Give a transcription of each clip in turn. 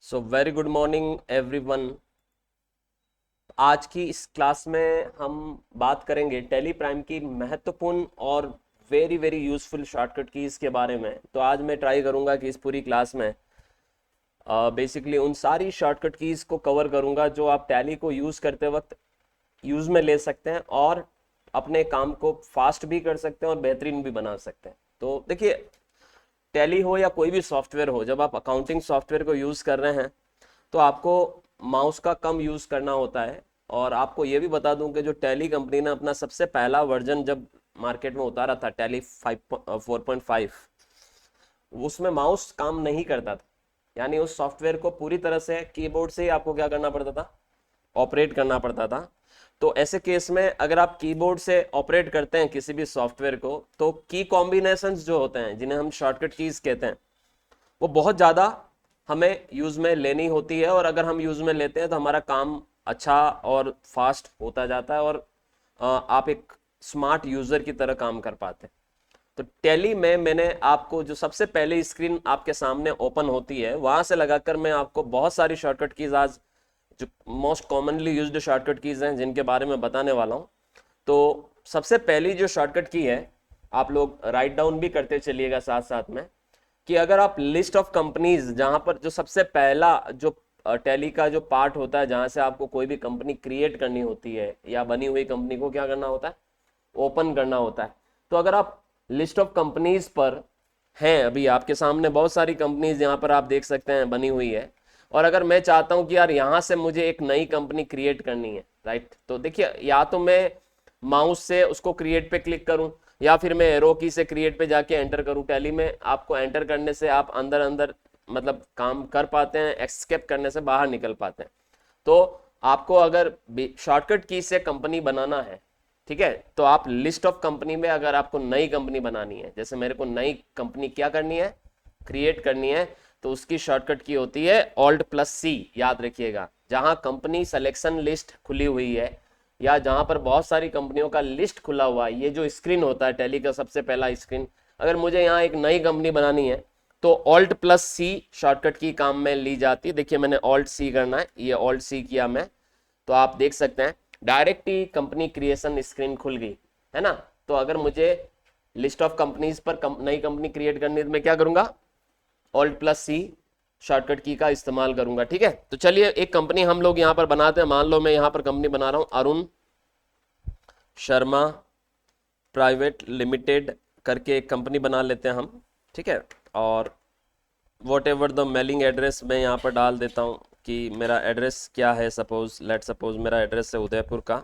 So very good morning everyone. आज की इस क्लास में हम बात करेंगे टेली प्राइम की महत्वपूर्ण और very very useful shortcut keys के बारे में। तो आज मैं ट्राई करूंगा कि इस पूरी क्लास में बेसिकली उन सारी शॉर्टकट कीज को कवर करूंगा जो आप टैली को यूज करते वक्त यूज में ले सकते हैं और अपने काम को फास्ट भी कर सकते हैं और बेहतरीन भी बना सकते हैं। तो देखिए, टैली हो या कोई भी सॉफ्टवेयर हो, जब आप अकाउंटिंग सॉफ्टवेयर को यूज कर रहे हैं तो आपको माउस का कम यूज करना होता है। और आपको ये भी बता दूं कि जो टैली कंपनी ने अपना सबसे पहला वर्जन जब मार्केट में उतारा था, टैली 4.5, उसमें माउस काम नहीं करता था। यानी उस सॉफ्टवेयर को पूरी तरह से कीबोर्ड से ही आपको क्या करना पड़ता था, ऑपरेट करना पड़ता था। तो ऐसे केस में अगर आप कीबोर्ड से ऑपरेट करते हैं किसी भी सॉफ्टवेयर को, तो की कॉम्बिनेशंस जो होते हैं, जिन्हें हम शॉर्टकट कीज कहते हैं, वो बहुत ज़्यादा हमें यूज़ में लेनी होती है। और अगर हम यूज़ में लेते हैं तो हमारा काम अच्छा और फास्ट होता जाता है और आप एक स्मार्ट यूज़र की तरह काम कर पाते हैं। तो टैली में मैंने आपको जो सबसे पहले स्क्रीन आपके सामने ओपन होती है, वहां से लगाकर मैं आपको बहुत सारी शॉर्टकट कीज, आज जो most commonly used shortcut keys हैं, जिनके बारे में बताने वाला हूं। तो सबसे पहली जो शॉर्टकट की है, आप लोग राइट डाउन भी करते चलिएगा साथ साथ में, कि अगर आप लिस्ट ऑफ कंपनीज, जहां पर जो सबसे पहला जो टैली का जो पार्ट होता है, जहां से आपको कोई भी कंपनी क्रिएट करनी होती है या बनी हुई कंपनी को क्या करना होता है, ओपन करना होता है। तो अगर आप लिस्ट ऑफ कंपनीज पर हैं, अभी आपके सामने बहुत सारी कंपनीज यहाँ पर आप देख सकते हैं बनी हुई है, और अगर मैं चाहता हूं कि यार यहाँ से मुझे एक नई कंपनी क्रिएट करनी है, राइट, तो देखिए, या तो मैं माउस से उसको क्रिएट पे क्लिक करूं, या फिर मैं एरो की से क्रिएट पे जाके एंटर करूं। टैली में आपको एंटर करने से आप अंदर अंदर मतलब काम कर पाते हैं, एस्केप करने से बाहर निकल पाते हैं। तो आपको अगर शॉर्टकट की से कंपनी बनाना है, ठीक है, तो आप लिस्ट ऑफ कंपनी में अगर आपको नई कंपनी बनानी है, जैसे मेरे को नई कंपनी क्या करनी है, क्रिएट करनी है, तो उसकी शॉर्टकट की होती है Alt+C। याद रखिएगा, जहां कंपनी सिलेक्शन लिस्ट खुली हुई है या जहां पर बहुत सारी कंपनियों का लिस्ट खुला हुआ है, ये जो स्क्रीन होता है टैली का सबसे पहला स्क्रीन, अगर मुझे यहाँ एक नई कंपनी बनानी है तो Alt+C शॉर्टकट की काम में ली जाती है। देखिए, मैंने Alt+C करना है, ये Alt+C किया मैं, तो आप देख सकते हैं डायरेक्ट ही कंपनी क्रिएशन स्क्रीन खुल गई, है ना। तो अगर मुझे लिस्ट ऑफ कंपनीज पर नई कंपनी क्रिएट करनी है तो मैं क्या करूंगा, Alt+C शॉर्टकट की का इस्तेमाल करूंगा। ठीक है, तो चलिए एक कंपनी हम लोग यहाँ पर बनाते हैं। मान लो मैं यहाँ पर कंपनी बना रहा हूँ अरुण शर्मा प्राइवेट लिमिटेड करके एक कंपनी बना लेते हैं हम, ठीक है। और what ever the mailing address मैं यहाँ पर डाल देता हूँ कि मेरा एड्रेस क्या है। सपोज मेरा एड्रेस है उदयपुर का।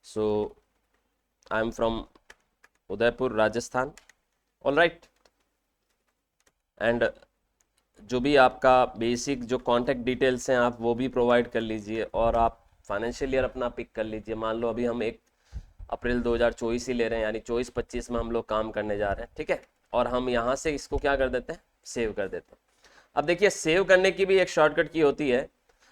So I am from Udaipur Rajasthan, all right. And जो भी आपका बेसिक जो कॉन्टैक्ट डिटेल्स हैं आप वो भी प्रोवाइड कर लीजिए, और आप फाइनेंशियल ईयर अपना पिक कर लीजिए। मान लो अभी हम 1 अप्रैल 2024 ही ले रहे हैं, यानी 24-25 में हम लोग काम करने जा रहे हैं, ठीक है। और हम यहाँ से इसको क्या कर देते हैं, सेव कर देते हैं। अब देखिए, सेव करने की भी एक शॉर्टकट की होती है,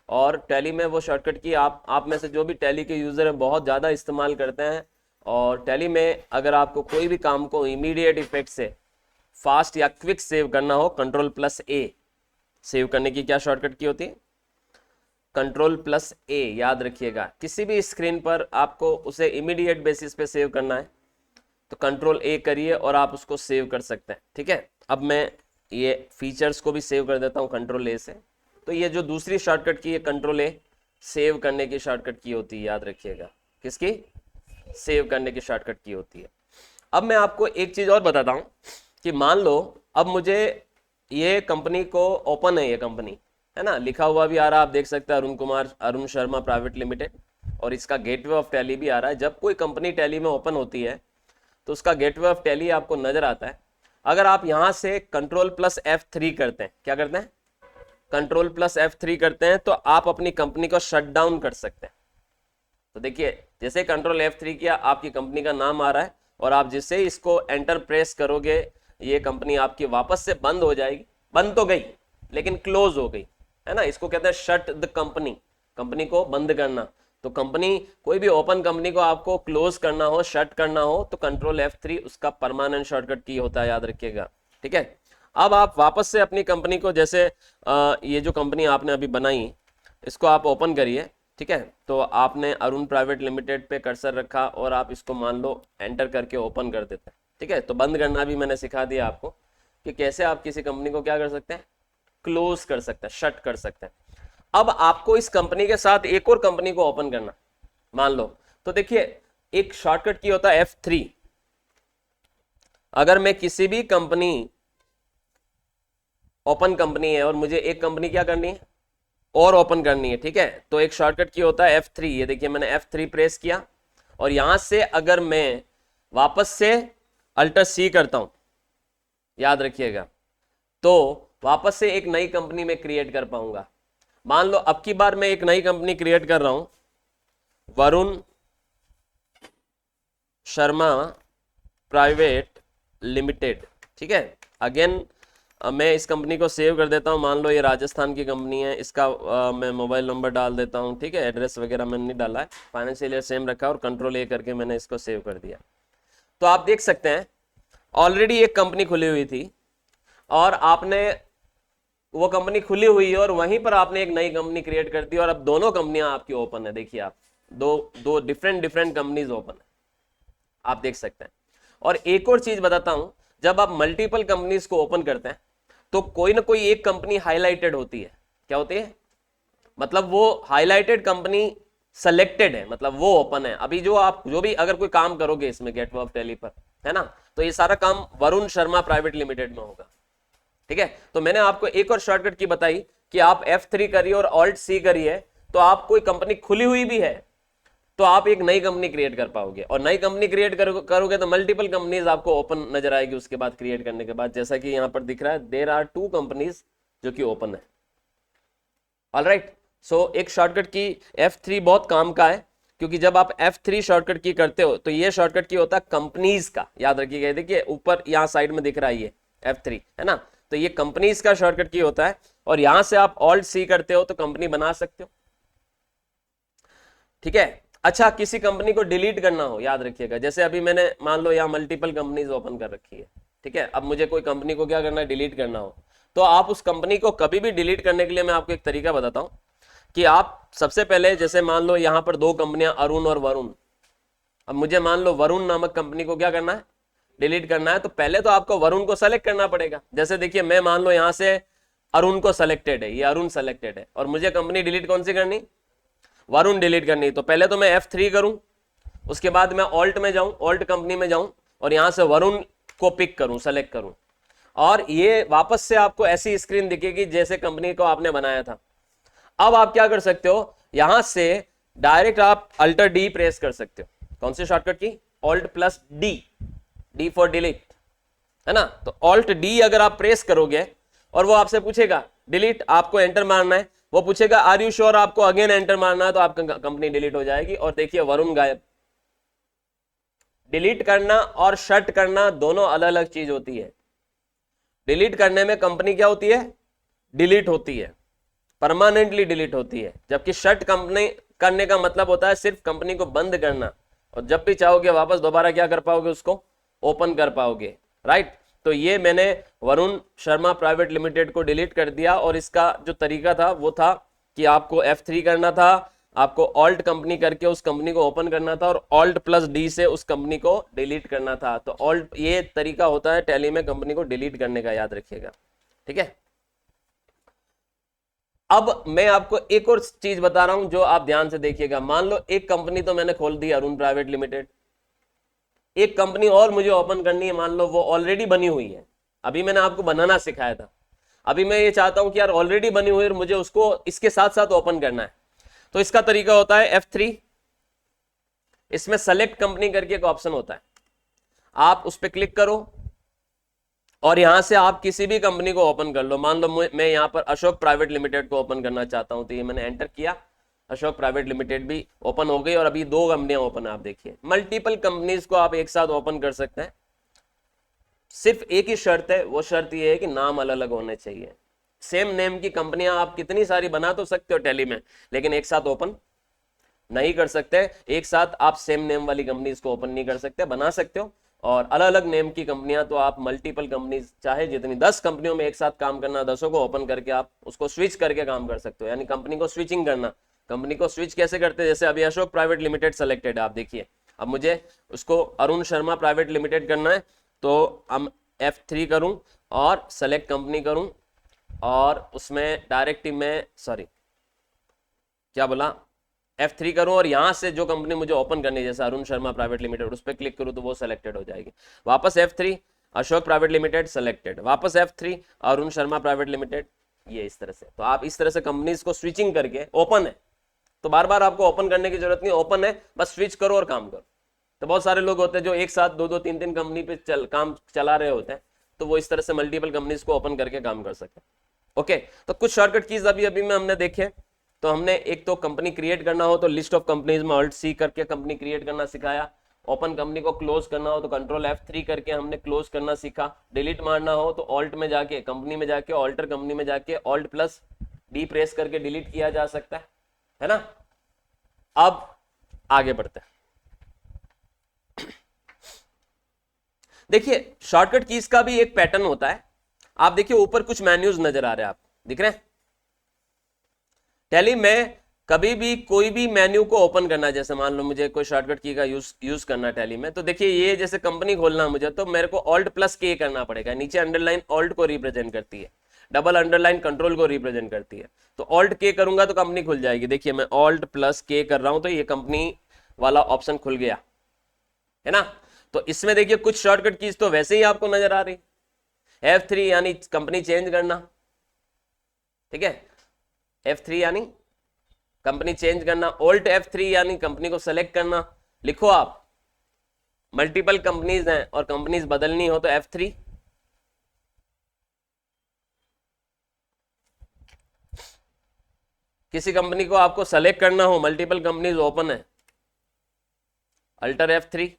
और टैली में वो शॉर्टकट की आप में से जो भी टैली के यूज़र हैं बहुत ज़्यादा इस्तेमाल करते हैं। और टैली में अगर आपको कोई भी काम को इमीडिएट इफेक्ट से फास्ट या क्विक सेव करना हो, Ctrl+A सेव करने की क्या शॉर्टकट की होती है, Ctrl+A। याद रखिएगा, किसी भी स्क्रीन पर आपको उसे इमीडिएट बेसिस पे सेव करना है तो Ctrl+A करिए और आप उसको सेव कर सकते हैं, ठीक है। अब मैं ये फीचर्स को भी सेव कर देता हूँ Ctrl+A से। तो ये जो दूसरी शॉर्टकट की है Ctrl+A, सेव करने की शॉर्टकट की होती है, याद रखिएगा, किसकी, सेव करने की शॉर्टकट की होती है। अब मैं आपको एक चीज और बताता हूं कि मान लो अब मुझे ये कंपनी को ओपन है, ये कंपनी है ना, लिखा हुआ भी आ रहा है, आप देख सकते हैं अरुण शर्मा प्राइवेट लिमिटेड, और इसका गेटवे ऑफ टैली भी आ रहा है। जब कोई कंपनी टैली में ओपन होती है तो उसका गेटवे ऑफ टैली आपको नजर आता है। अगर आप यहां से Ctrl+F3 करते हैं, क्या करते हैं, Ctrl+F3 करते हैं, तो आप अपनी कंपनी को शट डाउन कर सकते हैं। तो देखिए, जैसे Ctrl+F3 किया, आपकी कंपनी का नाम आ रहा है, और आप जिससे ही इसको एंटर प्रेस करोगे, ये कंपनी आपकी वापस से बंद हो जाएगी। बंद तो गई लेकिन क्लोज हो गई, है ना। इसको कहते हैं शट द कंपनी, कंपनी को बंद करना। तो कंपनी, कोई भी ओपन कंपनी को आपको क्लोज करना हो, शट करना हो, तो Ctrl+F3 उसका परमानेंट शॉर्टकट की होता है, याद रखिएगा, ठीक है। अब आप वापस से अपनी कंपनी को, जैसे ये जो कंपनी आपने अभी बनाई इसको आप ओपन करिए, ठीक है। तो आपने अरुण प्राइवेट लिमिटेड पे कर्सर रखा और आप इसको मान लो एंटर करके ओपन कर देते हैं, ठीक है। तो बंद करना भी मैंने सिखा दिया आपको कि कैसे आप किसी कंपनी को क्या कर सकते हैं, क्लोज कर सकते हैं, शट कर सकते हैं। अब आपको इस कंपनी के साथ एक और कंपनी को ओपन करना मान लो, तो देखिए एक शॉर्टकट की होता है F3। अगर मैं किसी भी कंपनी, ओपन कंपनी है और मुझे एक कंपनी क्या करनी है और ओपन करनी है, ठीक है, तो एक शॉर्टकट की होता है F3। ये देखिए मैंने F3 प्रेस किया और यहां से अगर मैं वापस से अल्टर C करता हूं, याद रखिएगा, तो वापस से एक नई कंपनी में क्रिएट कर पाऊंगा। मान लो अब की बार मैं एक नई कंपनी क्रिएट कर रहा हूं, वरुण शर्मा प्राइवेट लिमिटेड, ठीक है। अगेन मैं इस कंपनी को सेव कर देता हूं। मान लो ये राजस्थान की कंपनी है, इसका मैं मोबाइल नंबर डाल देता हूं, ठीक है। एड्रेस वगैरह मैंने नहीं डाला है, फाइनेंशियल ईयर सेम रखा और कंट्रोल A करके मैंने इसको सेव कर दिया। तो आप देख सकते हैं ऑलरेडी एक कंपनी खुली हुई थी और आपने वो कंपनी खुली हुई है और वहीं पर आपने एक नई कंपनी क्रिएट कर दी और अब दोनों कंपनियां आपकी ओपन है। देखिए आप दो डिफरेंट कंपनीज ओपन है, आप देख सकते हैं। और एक और चीज बताता हूं, जब आप मल्टीपल कंपनीज को ओपन करते हैं तो कोई ना कोई एक कंपनी हाईलाइटेड होती है। क्या होती है, मतलब वो हाईलाइटेड कंपनी सेलेक्टेड है, मतलब वो ओपन है। अभी जो भी अगर कोई काम करोगे इसमें गेटवे ऑफ टैली पर, है ना, तो ये सारा काम वरुण शर्मा प्राइवेट लिमिटेड में होगा, ठीक है। तो मैंने आपको एक और शॉर्टकट की बताई कि आप F3 करिए और Alt C करिए, तो आप कोई कंपनी खुली हुई भी है तो आप एक नई कंपनी क्रिएट कर पाओगे और नई कंपनी क्रिएट करोगे तो मल्टीपल कंपनीज आपको ओपन नजर आएगी उसके बाद, क्रिएट करने के बाद। जैसा कि यहां पर दिख रहा है, देयर आर 2 कंपनीज जो कि ओपन है। ऑलराइट, सो एक शॉर्टकट की F3 बहुत काम का है, क्योंकि जब आप F3 शॉर्टकट की करते हो तो ये शॉर्टकट की होता है कंपनीज का, याद रखिएगा। देखिए ऊपर यहां साइड में दिख रहा है ये F3, है ना, तो ये कंपनीज का शॉर्टकट की होता है और यहां से आप Alt C करते हो तो कंपनी बना सकते हो, ठीक है। अच्छा, किसी कंपनी को डिलीट करना हो, याद रखिएगा, जैसे अभी मैंने मान लो यहाँ मल्टीपल कंपनीज ओपन कर रखी है, ठीक है। अब मुझे कोई कंपनी को क्या करना है, डिलीट करना हो, तो आप उस कंपनी को कभी भी डिलीट करने के लिए मैं आपको एक तरीका बताता हूं कि आप सबसे पहले, जैसे मान लो यहाँ पर 2 कंपनियां अरुण और वरुण, अब मुझे मान लो वरुण नामक कंपनी को क्या करना है, डिलीट करना है, तो पहले तो आपको वरुण को सेलेक्ट करना पड़ेगा। जैसे देखिए मैं मान लो यहां से अरुण को सेलेक्टेड है, ये अरुण सेलेक्टेड है और मुझे कंपनी डिलीट कौन सी करनी, वरुण डिलीट करनी। तो पहले तो मैं F3 करूं, उसके बाद मैं ऑल्ट में जाऊं, ऑल्ट कंपनी में जाऊं और यहां से वरुण को पिक करूं, सेलेक्ट करूं, और ये वापस से आपको ऐसी स्क्रीन दिखेगी जैसे कंपनी को आपने बनाया था। अब आप क्या कर सकते हो, यहां से डायरेक्ट आप अल्टर डी प्रेस कर सकते हो। कौन सी शॉर्टकट की, alt plus D, D for delete, है ना। तो ऑल्ट डी अगर आप प्रेस करोगे और वो आपसे पूछेगा डिलीट, आपको एंटर मारना है, वो पूछेगा आर यू श्योर, आपको अगेन एंटर मारना है, तो आपका कंपनी डिलीट हो जाएगी। और देखिए वरुण गायब। डिलीट करना और शट करना दोनों अलग अलग चीज होती है। डिलीट करने में कंपनी क्या होती है, डिलीट होती है, परमानेंटली डिलीट होती है, जबकि शट कंपनी करने का मतलब होता है सिर्फ कंपनी को बंद करना, और जब भी चाहोगे वापस दोबारा क्या कर पाओगे, उसको ओपन कर पाओगे, राइट। तो ये मैंने वरुण शर्मा प्राइवेट लिमिटेड को डिलीट कर दिया और इसका जो तरीका था वो था कि आपको F3 करना था, आपको ऑल्ट कंपनी करके उस कंपनी को ओपन करना था और ऑल्ट प्लस डी से उस कंपनी को डिलीट करना था। तो ऑल्ट, ये तरीका होता है टैली में कंपनी को डिलीट करने का, याद रखिएगा, ठीक है। अब मैं आपको एक और चीज बता रहा हूं जो आप ध्यान से देखिएगा। मान लो एक कंपनी तो मैंने खोल दी अरुण प्राइवेट लिमिटेड, एक कंपनी और मुझे ओपन करनी है, मान लो वो ऑलरेडी बनी हुई है, अभी मैंने आपको बनाना सिखाया था, अभी मैं ये चाहता हूं कि यार ऑलरेडी बनी हुई है और मुझे उसको इसके साथ साथ ओपन करना है। तो इसका तरीका होता है F3, इसमें सेलेक्ट कंपनी करके एक ऑप्शन होता है, आप उस पर क्लिक करो और यहां से आप किसी भी कंपनी को ओपन कर लो। मान लो मैं यहां पर अशोक प्राइवेट लिमिटेड को ओपन करना चाहता हूं, तो ये मैंने एंटर किया, अशोक प्राइवेट लिमिटेड भी ओपन हो गई और अभी 2 कंपनियां ओपन है। आप देखिए मल्टीपल कंपनीज को आप एक साथ ओपन कर सकते हैं, सिर्फ एक ही शर्त है, वो शर्त ये है कि नाम अलग अलग होने चाहिए। सेम नेम की कंपनियां आप कितनी सारी बना तो सकते हो टैली में, लेकिन एक साथ ओपन नहीं कर सकते। एक साथ आप सेम नेम वाली कंपनीज को ओपन नहीं कर सकते, बना सकते हो और अलग अलग नेम की कंपनियां, तो आप मल्टीपल कंपनी चाहे जितनी 10 कंपनियों में एक साथ काम करना, 10 को ओपन करके आप उसको स्विच करके काम कर सकते हो, यानी कंपनी को स्विचिंग करना। कंपनी को स्विच कैसे करते हैं, जैसे अभी अशोक प्राइवेट लिमिटेड सेलेक्टेड है, आप देखिए अब मुझे उसको अरुण शर्मा प्राइवेट लिमिटेड करना है, तो हम F3 करूं और सेलेक्ट कंपनी करूं और उसमें डायरेक्ट में सॉरी क्या बोला, F3 करूं और यहां से जो कंपनी मुझे ओपन करनी है जैसे अरुण शर्मा प्राइवेट लिमिटेड, उस पर क्लिक करूं तो वो सेलेक्टेड हो जाएगी। वापस F3 Ashok private limited selected, वापस F3 Arun Sharma private limited, ये इस तरह से। तो आप इस तरह से कंपनीज को स्विचिंग करके, ओपन है तो बार बार आपको ओपन करने की जरूरत नहीं, ओपन है बस स्विच करो और काम करो। तो बहुत सारे लोग होते हैं जो एक साथ दो दो तीन तीन कंपनी पे काम चला रहे होते हैं, तो वो इस तरह से मल्टीपल कंपनीज को ओपन करके काम कर सकते हैं। ओके, तो कुछ शॉर्टकट कीज अभी अभी में हमने देखे। तो हमने एक तो कंपनी क्रिएट करना हो तो लिस्ट ऑफ कंपनीज में ऑल्ट सी करके कंपनी क्रिएट करना सिखाया। ओपन कंपनी को क्लोज करना हो तो कंट्रोल F3 करके हमने क्लोज करना सीखा। डिलीट मारना हो तो ऑल्ट में जाके कंपनी में जाके ऑल्टर कंपनी में जाके ऑल्ट प्लस डी प्रेस करके डिलीट किया जा सकता है ना। अब आगे बढ़ते हैं। देखिए शॉर्टकट कीज का भी एक पैटर्न होता है। आप देखिए ऊपर कुछ मेन्यूज नजर आ रहे हैं, आप दिख रहे हैं। टैली में कभी भी कोई भी मेन्यू को ओपन करना है, जैसे मान लो मुझे कोई शॉर्टकट की का यूज करना है टैली में, तो देखिए ये जैसे कंपनी खोलना है मुझे, तो मेरे को ऑल्ट प्लस के करना पड़ेगा। नीचे अंडरलाइन ऑल्ट को रिप्रेजेंट करती है, डबल अंडरलाइन कंट्रोल को रिप्रेजेंट करती है। तो ऑल्ट के करूंगा तो कंपनी खुल जाएगी। देखिए मैं ऑल्ट प्लस के कर रहा हूं तो ये कंपनी वाला ऑप्शन खुल गया है ना। तो इसमें देखिए कुछ शॉर्टकट कीज तो वैसे ही आपको नजर आ रही। F3 यानी कंपनी चेंज करना, ठीक है, F3 यानी कंपनी चेंज करना। ऑल्ट F3 यानी कंपनी को सेलेक्ट करना। लिखो आप मल्टीपल कंपनीज हैं और कंपनीज बदलनी हो तो F3। किसी कंपनी को आपको सेलेक्ट करना हो, मल्टीपल कंपनीज ओपन है, अल्टर F3।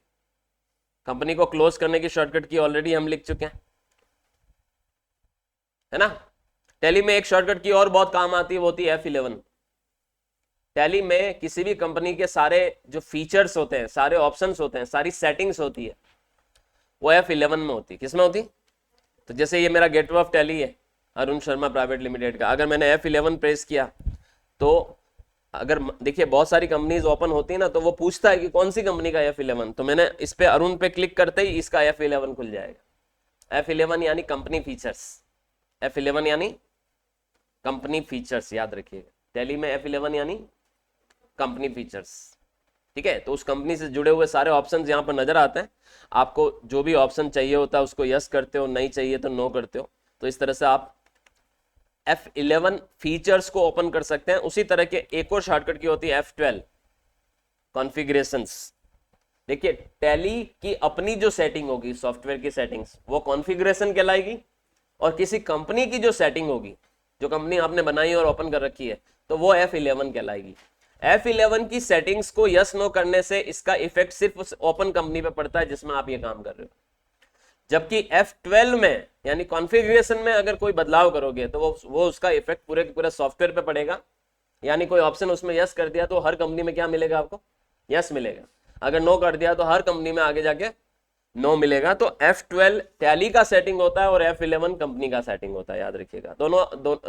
कंपनी को क्लोज करने की शॉर्टकट की ऑलरेडी हम लिख चुके हैं, है ना। टैली में एक शॉर्टकट की और बहुत काम आती है, वो होती है F11। टैली में किसी भी कंपनी के सारे जो फीचर्स होते हैं, सारे ऑप्शंस होते हैं, सारी सेटिंग्स होती है, वो F11 में होती है। किस में होती? तो जैसे ये मेरा गेटवे ऑफ टैली है अरुण शर्मा प्राइवेट लिमिटेड का, अगर मैंने F11 प्रेस किया तो अगर देखिए बहुत सारी कंपनीज ओपन होती है ना, तो वो पूछता है कि कौन सी कंपनी का F11, तो मैंने इस पे अरुण पे क्लिक करते ही इसका F11 खुल जाएगा। F11 यानी कंपनी फीचर्स, F11 यानी कंपनी फीचर्स, याद रखिएगा। टैली में F11 यानी कंपनी फीचर्स, ठीक है। तो उस कंपनी से जुड़े हुए सारे ऑप्शंस यहाँ पर नजर आते हैं। आपको जो भी ऑप्शन चाहिए होता है उसको यस करते हो, नहीं चाहिए तो नो करते हो। तो इस तरह से आप F11 फीचर्स को ओपन कर सकते हैं। उसी तरह के एक और शॉर्टकट की होती है F12 कॉन्फ़िगरेशंस। देखिए टैली की अपनी जो सेटिंग होगी, सॉफ्टवेयर की सेटिंग्स, वो कॉन्फ़िगरेशन कहलाएगी, और किसी कंपनी की जो सेटिंग होगी, जो कंपनी आपने बनाई और ओपन कर रखी है, तो वो F11 कहलाएगी। F11 की सेटिंग्स को यस नो करने से इसका इफेक्ट सिर्फ उस ओपन कंपनी पे पड़ता है जिसमें आप ये काम कर रहे हो। जबकि F12 में यानी कॉन्फ़िगरेशन में अगर कोई बदलाव करोगे तो वो उसका इफेक्ट पूरे के पूरे सॉफ्टवेयर पे पड़ेगा। यानी कोई ऑप्शन उसमें यस कर दिया तो हर कंपनी में क्या मिलेगा आपको? यस मिलेगा। अगर नो कर दिया तो हर कंपनी में आगे जाके नो मिलेगा। तो F12 टैली का सेटिंग होता है और F11 कंपनी का सेटिंग होता है, याद रखिएगा।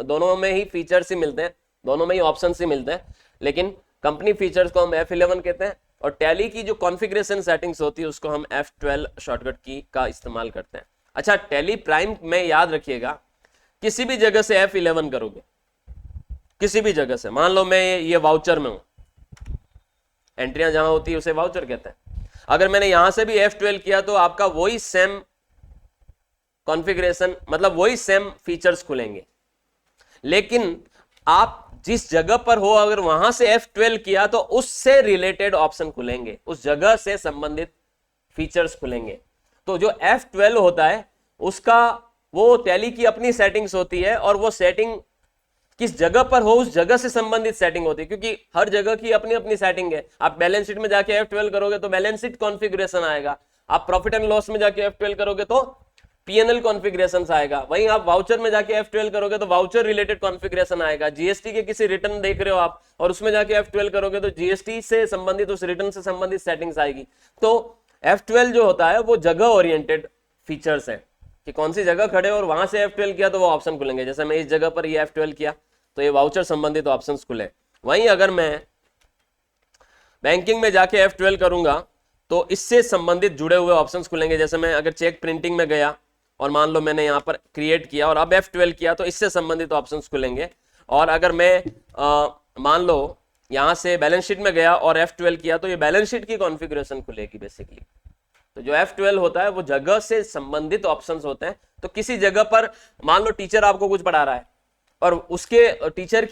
दोनों में ही फीचर्स ही मिलते हैं, दोनों में ही ऑप्शन ही मिलते हैं, लेकिन कंपनी फीचर्स को हम F11 कहते हैं और टैली की जो कॉन्फ़िगरेशन सेटिंग्स होती है उसको हम F12 शॉर्टकट की का इस्तेमाल करते हैं। अच्छा, टैली प्राइम में याद रखिएगा किसी भी जगह से F11 करोगे, किसी भी जगह से, मान लो मैं ये वाउचर में हूं, एंट्रियां जहां होती है उसे वाउचर कहते हैं। अगर मैंने यहां से भी F12 किया तो आपका वही सेम कॉन्फ़िगरेशन, मतलब वही सेम फीचर्स खुलेंगे, लेकिन आप जिस जगह पर हो अगर वहां से F12 किया तो उससे रिलेटेड ऑप्शन खुलेंगे, उस जगह से संबंधित फीचर्स खुलेंगे। तो जो F12 होता है उसका वो टैली की अपनी सेटिंग्स होती है, और वो सेटिंग किस जगह पर हो उस जगह से संबंधित सेटिंग होती है, क्योंकि हर जगह की अपनी अपनी सेटिंग है। आप बैलेंस शीट में जाके F12 करोगे तो बैलेंस शीट कॉन्फ़िगरेशन आएगा, आप प्रॉफिट एंड लॉस में जाके F12 करोगे तो P&L कॉन्फ़िगरेशन आएगा, वहीं आप वाउचर में जाके F12 करोगे तो वाउचर रिलेटेड कॉन्फ़िगरेशन आएगा। जीएसटी के किसी रिटर्न देख रहे हो आप और उसमें जाके F12 करोगे तो जीएसटी से संबंधित, उस रिटर्न से संबंधित सेटिंग्स आएगी। तो F12 जो होता है वो जगह ओरिएंटेड फीचर्स है कि कौन सी जगह खड़े और वहां से F12 किया तो वो ऑप्शन खुलेंगे। जैसे मैं इस जगह पर ये F12 किया तो ये वाउचर संबंधित ऑप्शंस खुले। वहीं अगर मैं बैंकिंग में जाके F12 करूंगा तो इससे संबंधित जुड़े हुए ऑप्शंस खुलेंगे। जैसे मैं अगर चेक प्रिंटिंग में गया और मान लो मैंने यहाँ पर क्रिएट किया और अब F12 किया तो इससे संबंधित ऑप्शंस खुलेंगे। और अगर मैं मान लो यहाँ से बैलेंस शीट में गया और F12 किया तो ये बैलेंस शीट की कॉन्फ़िगरेशन खुलेगी बेसिकली। तो जो F12 होता है वो जगह से संबंधित ऑप्शंस होते हैं। तो किसी जगह पर मान लो टीचर आपको कुछ पढ़ा रहा है और उसके टीचर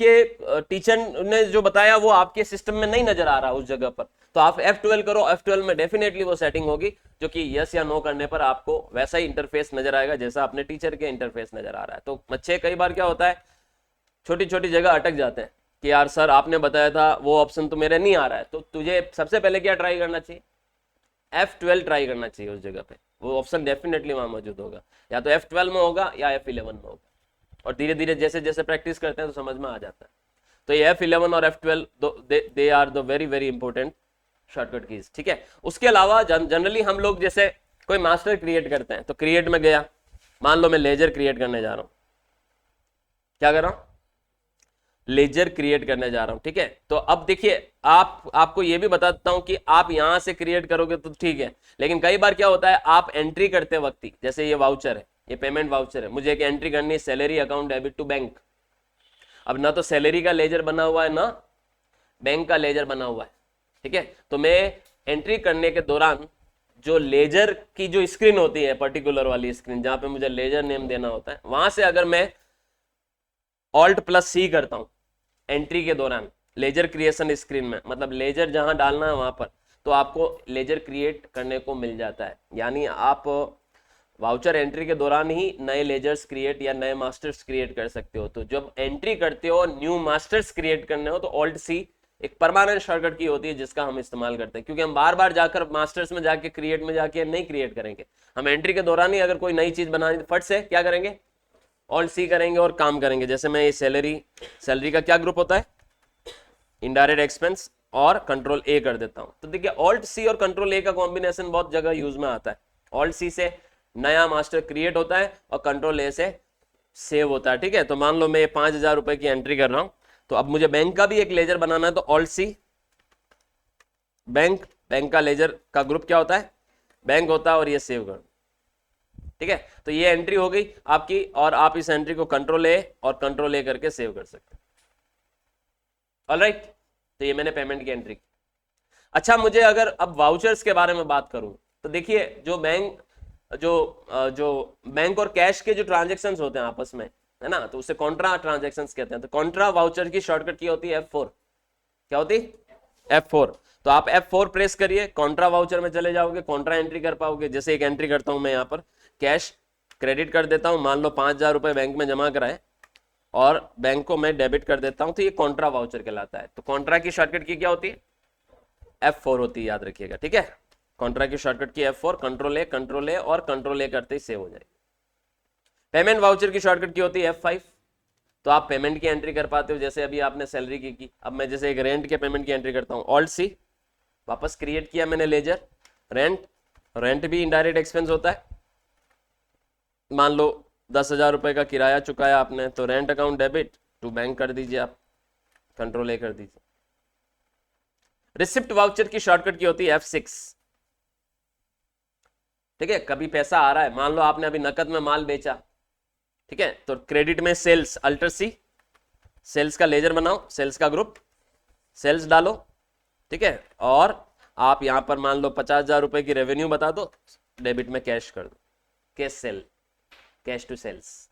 ने जो बताया वो आपके सिस्टम में नहीं नजर आ रहा उस जगह पर, तो आप F12 करो। F12 में डेफिनेटली वो सेटिंग होगी जो कि यस या नो करने पर आपको वैसा ही इंटरफेस नजर आएगा जैसा अपने टीचर के इंटरफेस नजर आ रहा है। तो बच्चे कई बार क्या होता है छोटी छोटी जगह अटक जाते हैं कि यार सर आपने बताया था वो ऑप्शन तो मेरे नहीं आ रहा है। तो तुझे सबसे पहले क्या ट्राई करना चाहिए, F12 ट्राई करना चाहिए। उस जगह पे वो ऑप्शन डेफिनेटली वहां मौजूद होगा, या तो F12 में होगा या F11 में होगा। और धीरे धीरे जैसे जैसे प्रैक्टिस करते हैं तो समझ में आ जाता है। तो ये F11 और F12 they are the very very important shortcut keys. ठीक है, उसके अलावा जनरली हम लोग जैसे कोई मास्टर क्रिएट करते हैं तो क्रिएट में गया, मान लो मैं लेजर क्रिएट करने जा रहा हूं, क्या कर रहा हूं, लेजर क्रिएट करने जा रहा हूं। ठीक है, तो अब देखिए आपको यह भी बताता हूं कि आप यहां से क्रिएट करोगे तो ठीक है, लेकिन कई बार क्या होता है आप एंट्री करते वक्त ही, जैसे ये वाउचर है, ये पेमेंट वाउचर है, मुझे एक एंट्री करनी है salary account debit to bank. अब ना तो सैलरी का लेजर बना हुआ है ना बैंक का लेजर बना हुआ है। ठीक है, तो मैं एंट्री करने के दौरान जो लेजर की जो स्क्रीन होती है पर्टिकुलर वाली स्क्रीन जहां पे मुझे लेजर नेम देना होता है, वहां से अगर मैं Alt+C करता हूं एंट्री के दौरान लेजर क्रिएशन स्क्रीन में, मतलब लेजर जहां डालना है वहां पर, तो आपको लेजर क्रिएट करने को मिल जाता है। यानी आप वाउचर एंट्री के दौरान ही नए लेजर्स क्रिएट या नए मास्टर्स क्रिएट कर सकते हो। तो जब एंट्री करते हो न्यू मास्टर्स क्रिएट करने हो तो Alt+C एक परमानेंट शॉर्टकट की होती है जिसका हम इस्तेमाल करते हैं, क्योंकि हम बार बार जाकर मास्टर्स में जाके क्रिएट में जाके नहीं क्रिएट करेंगे। हम एंट्री के दौरान ही अगर कोई नई चीज बनानी फट से क्या करेंगे, Alt+C करेंगे और काम करेंगे। जैसे मैं ये सैलरी का क्या ग्रुप होता है, इनडायरेक्ट एक्सपेंस, और Ctrl+A कर देता हूं। तो देखिए Alt+C और Ctrl+A का कॉम्बिनेशन बहुत जगह यूज में आता है। Alt+C से नया मास्टर क्रिएट होता है और Ctrl+A से सेव होता है। ठीक है, तो मान लो मैं 5,000 रुपए की एंट्री कर रहा हूं, तो अब मुझे बैंक का भी एक लेजर बनाना है, तो Alt+C बैंक का लेजर का ग्रुप क्या होता है, बैंक होता है, और ये सेव कर। ठीक है, तो ये एंट्री हो गई आपकी, और आप इस एंट्री को Ctrl+A और Ctrl+A करके सेव कर सकते हैं। ऑलराइट, तो ये मैंने पेमेंट की एंट्री की। अच्छा, मुझे अगर अब वाउचर्स के बारे में बात करूं तो देखिए जो बैंक और कैश के जो ट्रांजेक्शन्स होते हैं आपस में, है ना, तो उसे कॉन्ट्रा ट्रांजेक्शन्स कहते हैं। तो कॉन्ट्रा वाउचर की शॉर्टकट की होती है F4। क्या होती है, F4। तो आप F4 प्रेस करिए, कॉन्ट्रा वाउचर में चले जाओगे, कॉन्ट्रा एंट्री कर पाओगे। जैसे एक एंट्री करता हूं मैं यहाँ पर, कैश क्रेडिट कर देता हूं, मान लो 5,000 रुपए बैंक में जमा कराए और बैंक को मैं डेबिट कर देता हूं, तो ये कॉन्ट्रा वाउचर कहलाता है। तो कॉन्ट्रा की शॉर्टकट की क्या होती है, F4 होती है, याद रखिएगा। ठीक है, कॉन्ट्रा की शॉर्टकट की F4, Ctrl+A और Ctrl+A करते ही सेव हो जाएगी। पेमेंट वाउचर की शॉर्टकट की होती है F5। तो आप पेमेंट की एंट्री कर पाते हो, जैसे अभी आपने सैलरी की। अब मैं जैसे एक रेंट के पेमेंट की एंट्री करता हूं, Alt+C, वापस क्रिएट किया मैंने लेजर, रेंट भी इनडायरेक्ट एक्सपेंस होता है। मान लो 10,000 रुपए का किराया चुकाया आपने, तो rent account debit to bank कर दीजिए, आप Ctrl+A कर दीजिए। रिसिप्ट वाउचर की शॉर्टकट की होती है F6। ठीक है, कभी पैसा आ रहा है, मान लो आपने अभी नकद में माल बेचा, ठीक है, तो क्रेडिट में सेल्स, Alt+C, सेल्स का लेजर बनाओ, सेल्स का ग्रुप, सेल्स डालो। ठीक है, और आप यहां पर मान लो 50,000 रुपए की रेवेन्यू बता दो, डेबिट में कैश कर दो, cash sale, cash to sales.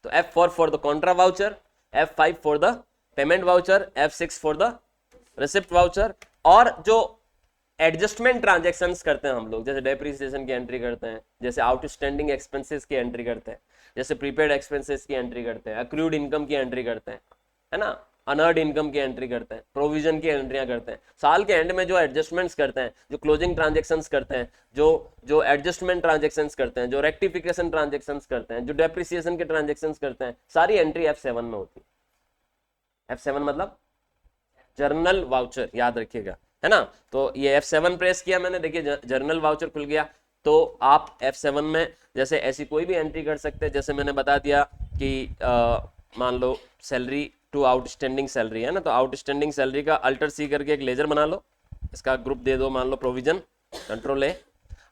तो F4 for the contra voucher, F5 for the payment voucher, F6 for the receipt voucher. और जो एडजस्टमेंट ट्रांजेक्शन्स करते हैं हम लोग, जैसे डेप्रिसिएशन की एंट्री करते हैं, जैसे आउटस्टैंडिंग एक्सपेंसेस की एंट्री करते हैं, जैसे प्रीपेड एक्सपेंसेस की एंट्री करते हैं, अक्रूड इनकम की एंट्री करते हैं, है ना, अनअर्ड इनकम की एंट्री करते हैं, प्रोविजन की एंट्रियां करते हैं। साल के एंड में जो एडजस्टमेंट्स करते हैं, जो क्लोजिंग ट्रांजेक्शंस करते हैं, जो एडजस्टमेंट ट्रांजेक्शंस करते हैं, जो रेक्टिफिकेशन ट्रांजेक्शंस करते हैं, जो डेप्रिसिएशन के ट्रांजेक्शंस करते हैं, सारी एंट्री F7 में होती है। F7 मतलब जर्नल वाउचर, याद रखिएगा। है ना। तो ये F7 प्रेस किया मैंने, देखिए जर्नल वाउचर खुल गया। तो आप F7 में जैसे ऐसी कोई भी एंट्री कर सकते हैं, जैसे मैंने बता दिया कि मान लो सैलरी टू आउटस्टैंडिंग सैलरी है ना, तो आउटस्टैंडिंग सैलरी का अल्टर सी करके एक लेजर बना लो, इसका ग्रुप दे दो, मान लो प्रोविजन, कंट्रोल ए।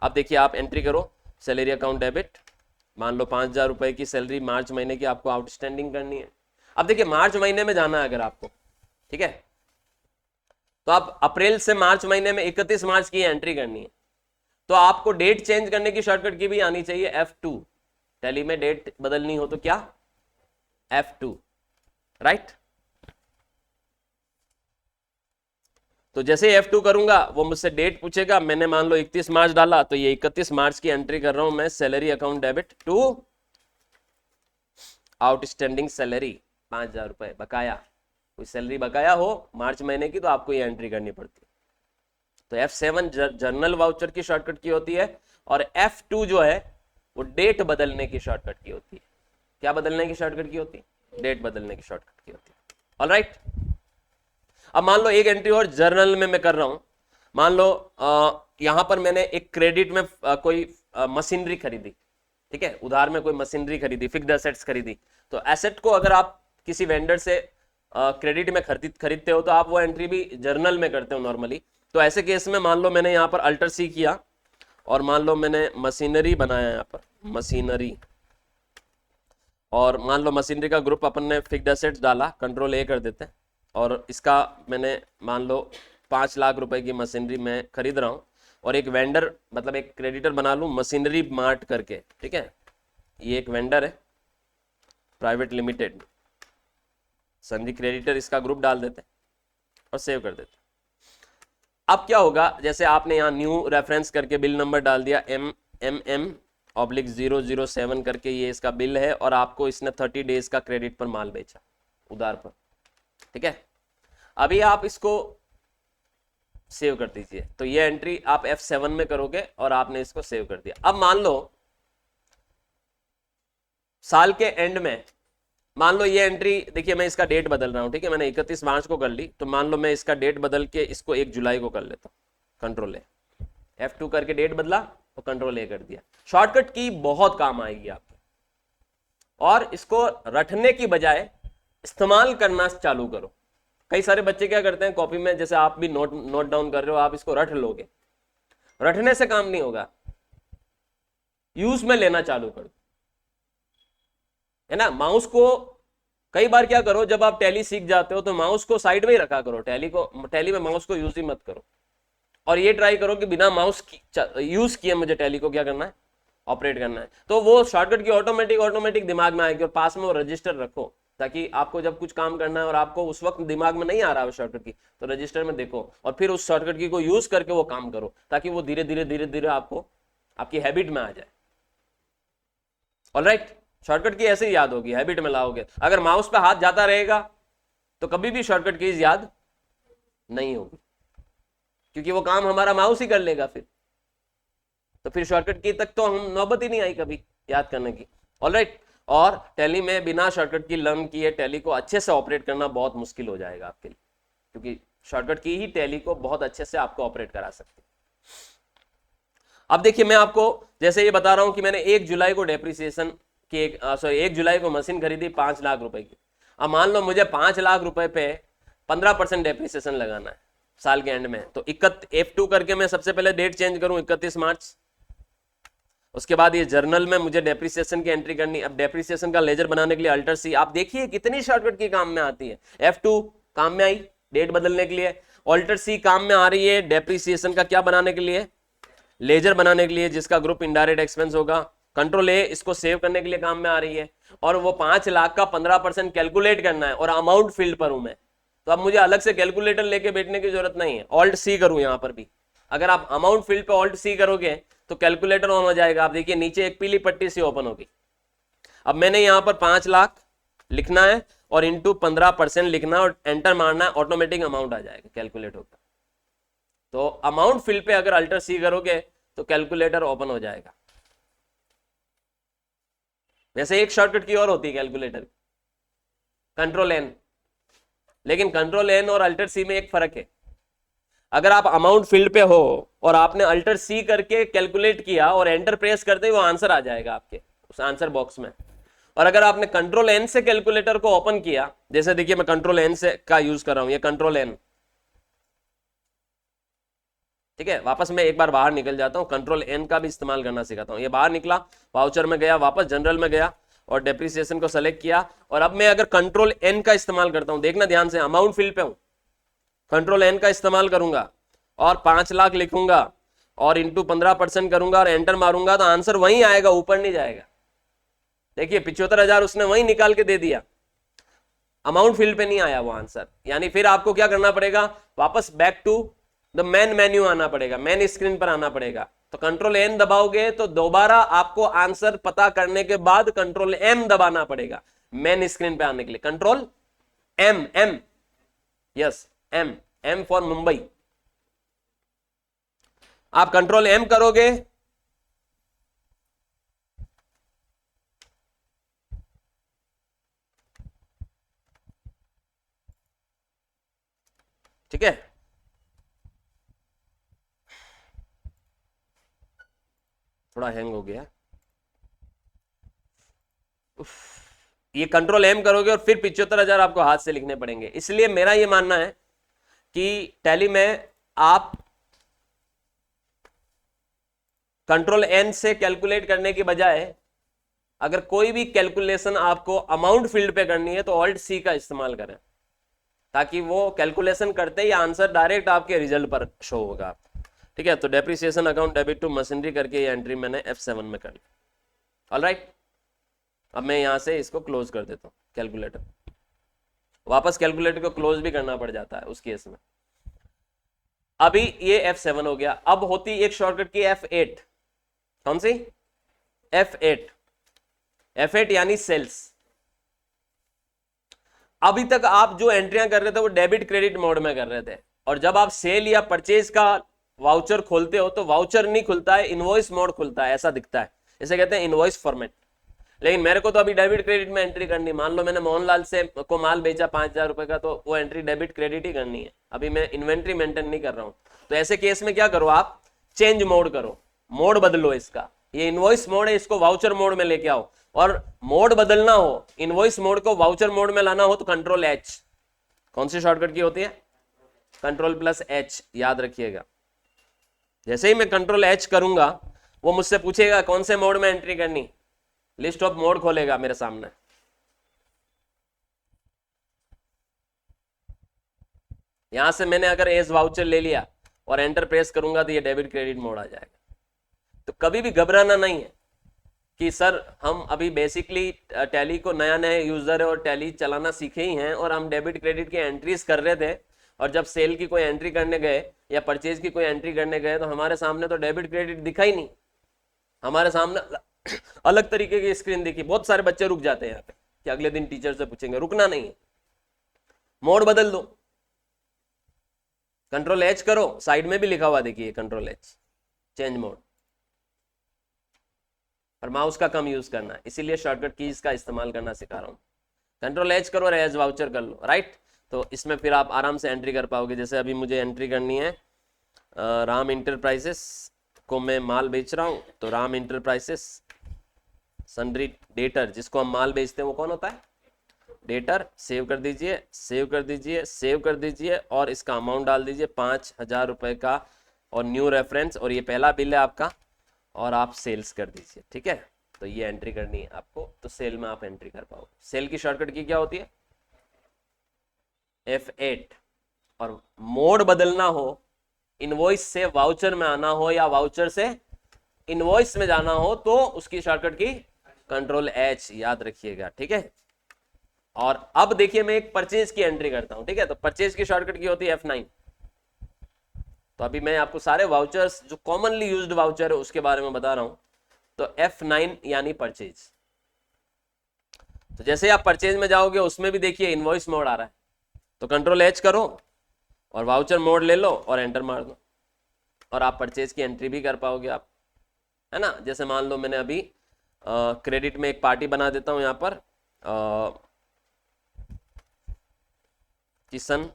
अब देखिए आप एंट्री करो सैलरी अकाउंट डेबिट, मान लो 5,000 रुपए की सैलरी मार्च महीने की आपको आउटस्टैंडिंग करनी है। अब देखिए मार्च महीने में जाना है अगर आपको, ठीक है, तो आप अप्रैल से मार्च महीने में 31 मार्च की एंट्री करनी है, तो आपको डेट चेंज करने की शॉर्टकट की भी आनी चाहिए F2। टैली में डेट बदलनी हो तो क्या, F2, राइट। तो जैसे F2 करूंगा वो मुझसे डेट पूछेगा, मैंने मान लो 31 मार्च डाला, तो ये 31 मार्च की एंट्री कर रहा हूं मैं, salary account debit to outstanding salary 5,000 रुपए बकाया, कोई सैलरी बकाया हो मार्च महीने की तो आपको ये एंट्री करनी पड़ती है। तो F7 जर्नल वाउचर की शॉर्टकट की होती है, और F2 जो है वो डेट बदलने की शॉर्टकट की होती है। क्या बदलने की शॉर्टकट की होती है, डेट बदलने की शॉर्टकट की होती है। ऑलराइट, अब मान लो एक एंट्री और जर्नल में मैं कर रहा हूं, मान लो यहां पर मैंने एक क्रेडिट में कोई मशीनरी खरीदी, ठीक है, उधार में कोई मशीनरी खरीदी, फिक्स्ड एसेट्स खरीदी। तो एसेट को अगर आप किसी वेंडर से क्रेडिट में खरीदते हो तो आप वो एंट्री भी जर्नल में करते हो नॉर्मली। तो ऐसे केस में मान लो मैंने यहाँ पर अल्टर सी किया, और मान लो मैंने मशीनरी बनाया यहाँ पर मशीनरी, और मान लो मशीनरी का ग्रुप अपन ने फिक्स्ड एसेट्स डाला, कंट्रोल ए कर देते हैं, और इसका मैंने मान लो 5,00,000 रुपए की मशीनरी मैं खरीद रहा हूँ, और एक वेंडर मतलब एक क्रेडिटर बना लूँ मशीनरी मार्ट करके, ठीक है, ये एक वेंडर है प्राइवेट लिमिटेड, संधि क्रेडिटर, इसका ग्रुप डाल देते हैं और सेव कर देते हैं। अब क्या होगा, जैसे आपने यहाँ न्यू रेफरेंस करके बिल नंबर डाल दिया MM/007 करके, ये इसका बिल है, और आपको इसने 30 डेज का क्रेडिट पर माल बेचा उधार पर, ठीक है। अभी आप इसको सेव कर दीजिए, तो ये एंट्री आप F7 में करोगे और आपने इसको सेव कर दिया। अब मान लो साल के एंड में, मान लो ये एंट्री, देखिए मैं इसका डेट बदल रहा हूं, ठीक है, मैंने 31 मार्च को कर ली, तो मान लो मैं इसका डेट बदल के इसको 1 जुलाई को कर लेता हूं, कंट्रोल ए, F2 करके डेट बदला तो कंट्रोल ए कर दिया। शॉर्टकट की बहुत काम आएगी आपकी, और इसको रटने की बजाय इस्तेमाल करना चालू करो। कई सारे बच्चे क्या करते हैं कॉपी में, जैसे आप भी नोट डाउन कर रहे हो, आप इसको रट लोगे, रटने से काम नहीं होगा, यूज में लेना चालू करो, है ना। माउस को कई बार क्या करो, जब आप टैली सीख जाते हो तो माउस को साइड में ही रखा करो, टैली में माउस को यूज ही मत करो, और ये ट्राई करो कि बिना माउस यूज किए मुझे टैली को क्या करना है, ऑपरेट करना है। तो वो शॉर्टकट की ऑटोमेटिक दिमाग में आएगी, और पास में वो रजिस्टर रखो, ताकि आपको जब कुछ काम करना है और आपको उस वक्त दिमाग में नहीं आ रहा है शॉर्टकट की, तो रजिस्टर में देखो, और फिर उस शॉर्टकट की को यूज करके वो काम करो, ताकि वो धीरे धीरे आपको आपकी हैबिट में आ जाए। ऑलराइट, शॉर्टकट की ऐसे ही याद होगी, हैबिट में लाओगे। अगर माउस पे हाथ जाता रहेगा तो कभी भी शॉर्टकट कीज याद नहीं होगी, क्योंकि वो काम हमारा माउस ही कर लेगा फिर, तो फिर शॉर्टकट की तक तो हम नौबत ही नहीं आई कभी याद करने की। ऑलराइट, और टैली में बिना शॉर्टकट की लर्न किए टैली को अच्छे से ऑपरेट करना बहुत मुश्किल हो जाएगा आपके लिए, क्योंकि शॉर्टकट की ही टैली को बहुत अच्छे से आपको ऑपरेट करा सकती है। अब देखिए मैं आपको जैसे ये बता रहा हूं कि मैंने 1 जुलाई को डेप्रिसिएशन की 1 जुलाई को मशीन खरीदी 5,00,000 रुपए की। अब मान लो मुझे 5,00,000 रुपए पे 15% डेप्रिसिएशन लगाना है साल के एंड में, तो F2 करके मैं सबसे पहले डेट चेंज करूं 31 मार्च, उसके बाद ये जर्नल में मुझे डेप्रिसिएशन की एंट्री करनी। अब डेप्रिसिएशन का लेजर बनाने के लिए अल्टर सी, आप देखिए कितनी शॉर्टकट की काम में आती है। F2 काम में आई डेट बदलने के लिए, अल्टर सी काम में आ रही है डेप्रिसिएशन का क्या बनाने के लिए, लेजर बनाने के लिए, जिसका ग्रुप इनडायरेक्ट एक्सपेंस होगा। कंट्रोल ए इसको सेव करने के लिए काम में आ रही है, और वो 5,00,000 का 15% कैलकुलेट करना है, और अमाउंट फील्ड पर हूं मैं, तो अब मुझे अलग से कैलकुलेटर लेके बैठने की जरूरत नहीं है, ऑल्ट सी करूं यहां पर भी। अगर आप अमाउंट फील्ड पे ऑल्ट सी करोगे तो कैलकुलेटर ऑन हो जाएगा। आप देखिए नीचे एक पीली पट्टी सी ओपन होगी। अब मैंने यहां पर 5,00,000 लिखना है और इंटू 15% लिखना है और एंटर मारना है, ऑटोमेटिक अमाउंट आ जाएगा, कैलकुलेट होगा। तो अमाउंट फील्ड पे अगर अल्टर सी करोगे तो कैलकुलेटर ओपन हो जाएगा। वैसे एक शॉर्टकट की और होती है कैलकुलेटर, कंट्रोल एन, लेकिन कंट्रोल एन और अल्टर सी में एक फर्क है। अगर आप अमाउंट फील्ड पे हो और आपने अल्टर सी करके कैलकुलेट किया और एंटर प्रेस करते ही वो आंसर आ जाएगा आपके उस आंसर बॉक्स में। और अगर आपने कंट्रोल एन से कैलकुलेटर को ओपन किया, जैसे देखिए मैं कंट्रोल एन से का यूज कर रहा हूं, ये कंट्रोल एन, ठीक है। वापस मैं एक बार बाहर निकल जाता हूं, कंट्रोल एन का भी इस्तेमाल करना सिखाता हूं। ये बाहर निकला, वाउचर में गया, वापस जनरल में गया और डेप्रिसिएशन को सेलेक्ट किया। और अब मैं अगर कंट्रोल एन का इस्तेमाल करता हूं, देखना ध्यान से, अमाउंट फील्ड पे हूं, कंट्रोल एन का इस्तेमाल करूंगा और 5 लाख लिखूंगा और इंटू 15% करूंगा और एंटर मारूंगा तो आंसर वहीं आएगा, ऊपर नहीं जाएगा। देखिए 75,000 उसने वहीं निकाल के दे दिया, अमाउंट फील्ड पे नहीं आया वो आंसर। यानी फिर आपको क्या करना पड़ेगा, वापस back to the main menu आना पड़ेगा, मेन स्क्रीन पर आना पड़ेगा। तो कंट्रोल एन दबाओगे तो दोबारा आपको आंसर पता करने के बाद कंट्रोल एम दबाना पड़ेगा मेन स्क्रीन पे आने के लिए। Control M, M, yes, M, M for Mumbai. आप कंट्रोल एम करोगे ठीक है। थोड़ा हैंग हो गया। ये कंट्रोल एम करोगे और फिर 75,000 आपको हाथ से लिखने पड़ेंगे। इसलिए मेरा ये मानना है कि टैली में आप कंट्रोल एन से कैलकुलेट करने की बजाय अगर कोई भी कैलकुलेशन आपको अमाउंट फील्ड पे करनी है तो ऑल्ट सी का इस्तेमाल करें, ताकि वो कैलकुलेशन करते ही आंसर डायरेक्ट आपके रिजल्ट पर शो होगा। ठीक है, तो depreciation account debit to machinery करके ये एंट्री मैंने F7 में कर ली। ऑलराइट, अब मैं यहां से इसको क्लोज कर देता हूं कैलकुलेटर। वापस कैलकुलेटर को क्लोज भी करना पड़ जाता है उस केस में। अभी ये F7 हो गया। अब होती एक शॉर्टकट की F8। कौन सी? F8। F8 यानी सेल्स। अभी तक आप जो एंट्रियां कर रहे थे वो डेबिट क्रेडिट मोड में कर रहे थे, और जब आप सेल या परचेज का वाउचर खोलते हो तो वाउचर नहीं खुलता है, इनवॉइस मोड खुलता है, ऐसा दिखता है। इसे कहते हैं इनवॉइस फॉर्मेट। लेकिन मेरे को तो अभी डेबिट क्रेडिट में एंट्री करनी। मान लो मैंने मोहनलाल से को माल बेचा 5,000 रुपए का, तो वो एंट्री डेबिट क्रेडिट ही करनी है। अभी मैं इन्वेंट्री मेंटेन नहीं कर रहा हूं। तो ऐसे केस में क्या करो, आप चेंज मोड करो, मोड बदलो इसका। ये इनवॉइस मोड है, इसको वाउचर मोड में लेके आओ। और मोड बदलना हो, इनवॉइस मोड को वाउचर मोड में लाना हो तो कंट्रोल एच। कौन सी शॉर्टकट की होती है? कंट्रोल प्लस एच, याद रखिएगा। जैसे ही मैं कंट्रोल एच करूंगा वो मुझसे पूछेगा कौन से मोड में एंट्री करनी, लिस्ट ऑफ मोड खोलेगा मेरे सामने। यहां से मैंने अगर एज वाउचर ले लिया और एंटर प्रेस करूंगा तो ये डेबिट क्रेडिट मोड आ जाएगा। तो कभी भी घबराना नहीं है कि सर हम अभी बेसिकली टैली को नया नया यूजर है और टैली चलाना सीखे ही हैं और हम डेबिट क्रेडिट की एंट्रीज कर रहे थे, और जब सेल की कोई एंट्री करने गए या परचेज की कोई एंट्री करने गए तो हमारे सामने तो डेबिट क्रेडिट दिखा ही नहीं, हमारे सामने अलग तरीके की स्क्रीन दिखी। बहुत सारे बच्चे रुक जाते हैं यहाँ पे कि अगले दिन टीचर से पूछेंगे। रुकना नहीं है, मोड बदल दो, कंट्रोल एच करो, साइड में भी लिखा हुआ देखिए कंट्रोल एच, चेंज मोड। और माउस का कम यूज करना है, इसीलिए शॉर्टकट कीज का इस्तेमाल करना सिखा रहा हूँ। कंट्रोल एच करो और एज वाउचर कर लो, राइट। तो इसमें फिर आप आराम से एंट्री कर पाओगे। जैसे अभी मुझे एंट्री करनी है राम इंटरप्राइजेस को मैं माल बेच रहा हूँ, तो राम इंटरप्राइजेस सन्ड्री डेटर, जिसको हम माल बेचते हैं वो कौन होता है? डेटर। सेव कर दीजिए, सेव कर दीजिए, सेव कर दीजिए और इसका अमाउंट डाल दीजिए 5,000 रुपए का, और न्यू रेफरेंस, और ये पहला बिल है आपका, और आप सेल्स कर दीजिए। ठीक है, तो ये एंट्री करनी है आपको, तो सेल में आप एंट्री कर पाओ। सेल की शॉर्टकट की क्या होती है? F8। और मोड बदलना हो, इनवॉइस से वाउचर में आना हो या वाउचर से इनवॉइस में जाना हो, तो उसकी शॉर्टकट की कंट्रोल एच, याद रखिएगा। ठीक है, और अब देखिए मैं एक परचेज की एंट्री करता हूं। ठीक है, तो परचेज की शॉर्टकट की होती है F9। तो अभी मैं आपको सारे वाउचर्स जो कॉमनली यूज्ड वाउचर है उसके बारे में बता रहा हूं। तो F9 यानी परचेज। तो जैसे आप परचेज में जाओगे उसमें भी देखिए इनवॉइस मोड आ रहा है, तो कंट्रोल एच करो और वाउचर मोड ले लो और एंटर मार दो, और आप परचेज की एंट्री भी कर पाओगे आप, है ना। जैसे मान लो मैंने अभी क्रेडिट में एक पार्टी बना देता हूं यहाँ पर, किशन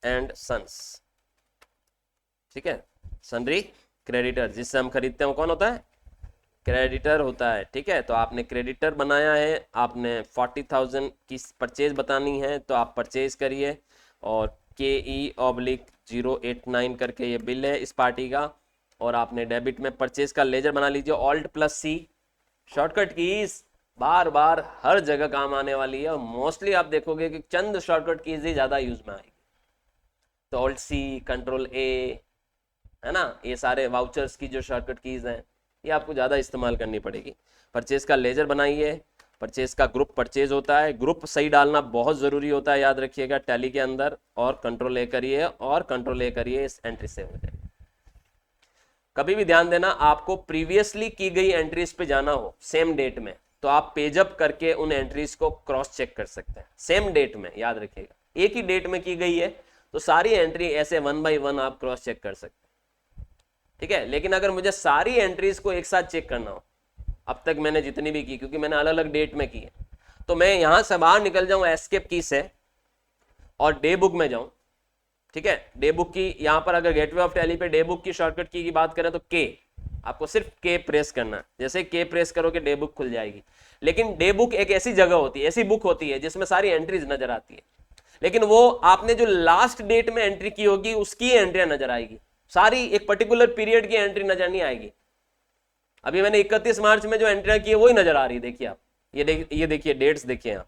एंड सन्स, ठीक है। सन्ड्री क्रेडिटर, जिससे हम खरीदते हैं वो कौन होता है? क्रेडिटर होता है। ठीक है, तो आपने क्रेडिटर बनाया है, आपने 40,000 की परचेज बतानी है तो आप परचेज करिए, और KE/089 करके ये बिल है इस पार्टी का, और आपने डेबिट में परचेज का लेजर बना लीजिए। Alt+C शॉर्टकट कीज बार बार हर जगह काम आने वाली है, और मोस्टली आप देखोगे कि चंद शॉर्टकट कीज ही ज्यादा यूज में आएगी। तो Alt+C, Ctrl+A, है ना, ये सारे वाउचर्स की जो शॉर्टकट कीज हैं ये आपको ज़्यादा इस्तेमाल करनी पड़ेगी। परचेज का लेजर बनाइए, परचेज का ग्रुप परचेज होता है, ग्रुप सही डालना बहुत ज़रूरी होता है, याद रखिएगा टैली के अंदर, और Ctrl+A करिए, और Ctrl+A करिए, इस एंट्री सेव हो जाएगी। कभी भी ध्यान देना, आपको प्रीवियसली की गई एंट्रीज पे जाना हो सेम डेट में, तो आप पेजअप करके उन एंट्रीज को क्रॉस चेक कर सकते हैं सेम डेट में। याद रखिएगा, एक ही डेट में की गई है तो सारी एंट्री ऐसे 1 बाय 1 आप क्रॉस चेक कर सकते हैं। ठीक है, लेकिन अगर मुझे सारी एंट्रीज को एक साथ चेक करना हो, अब तक मैंने जितनी भी की, क्योंकि मैंने अलग अलग डेट में की है, तो मैं यहां से बाहर निकल जाऊं एस्केप की से, और डे बुक में जाऊं। ठीक है, डे बुक की यहां पर अगर गेटवे ऑफ टैली पे डे बुक की शॉर्टकट की बात करें तो के, आपको सिर्फ के प्रेस करना है। जैसे के प्रेस करोगे डे बुक खुल जाएगी। लेकिन डे बुक एक ऐसी जगह होती है, ऐसी बुक होती है जिसमें सारी एंट्रीज नजर आती है, लेकिन वो आपने जो लास्ट डेट में एंट्री की होगी उसकी एंट्रियां नजर आएगी, सारी एक पर्टिकुलर पीरियड की एंट्री नजर नहीं आएगी। अभी मैंने 31 मार्च में जो एंट्रियां की है वही नजर आ रही है, देखिए आप, ये देखिए डेट्स देखिए आप।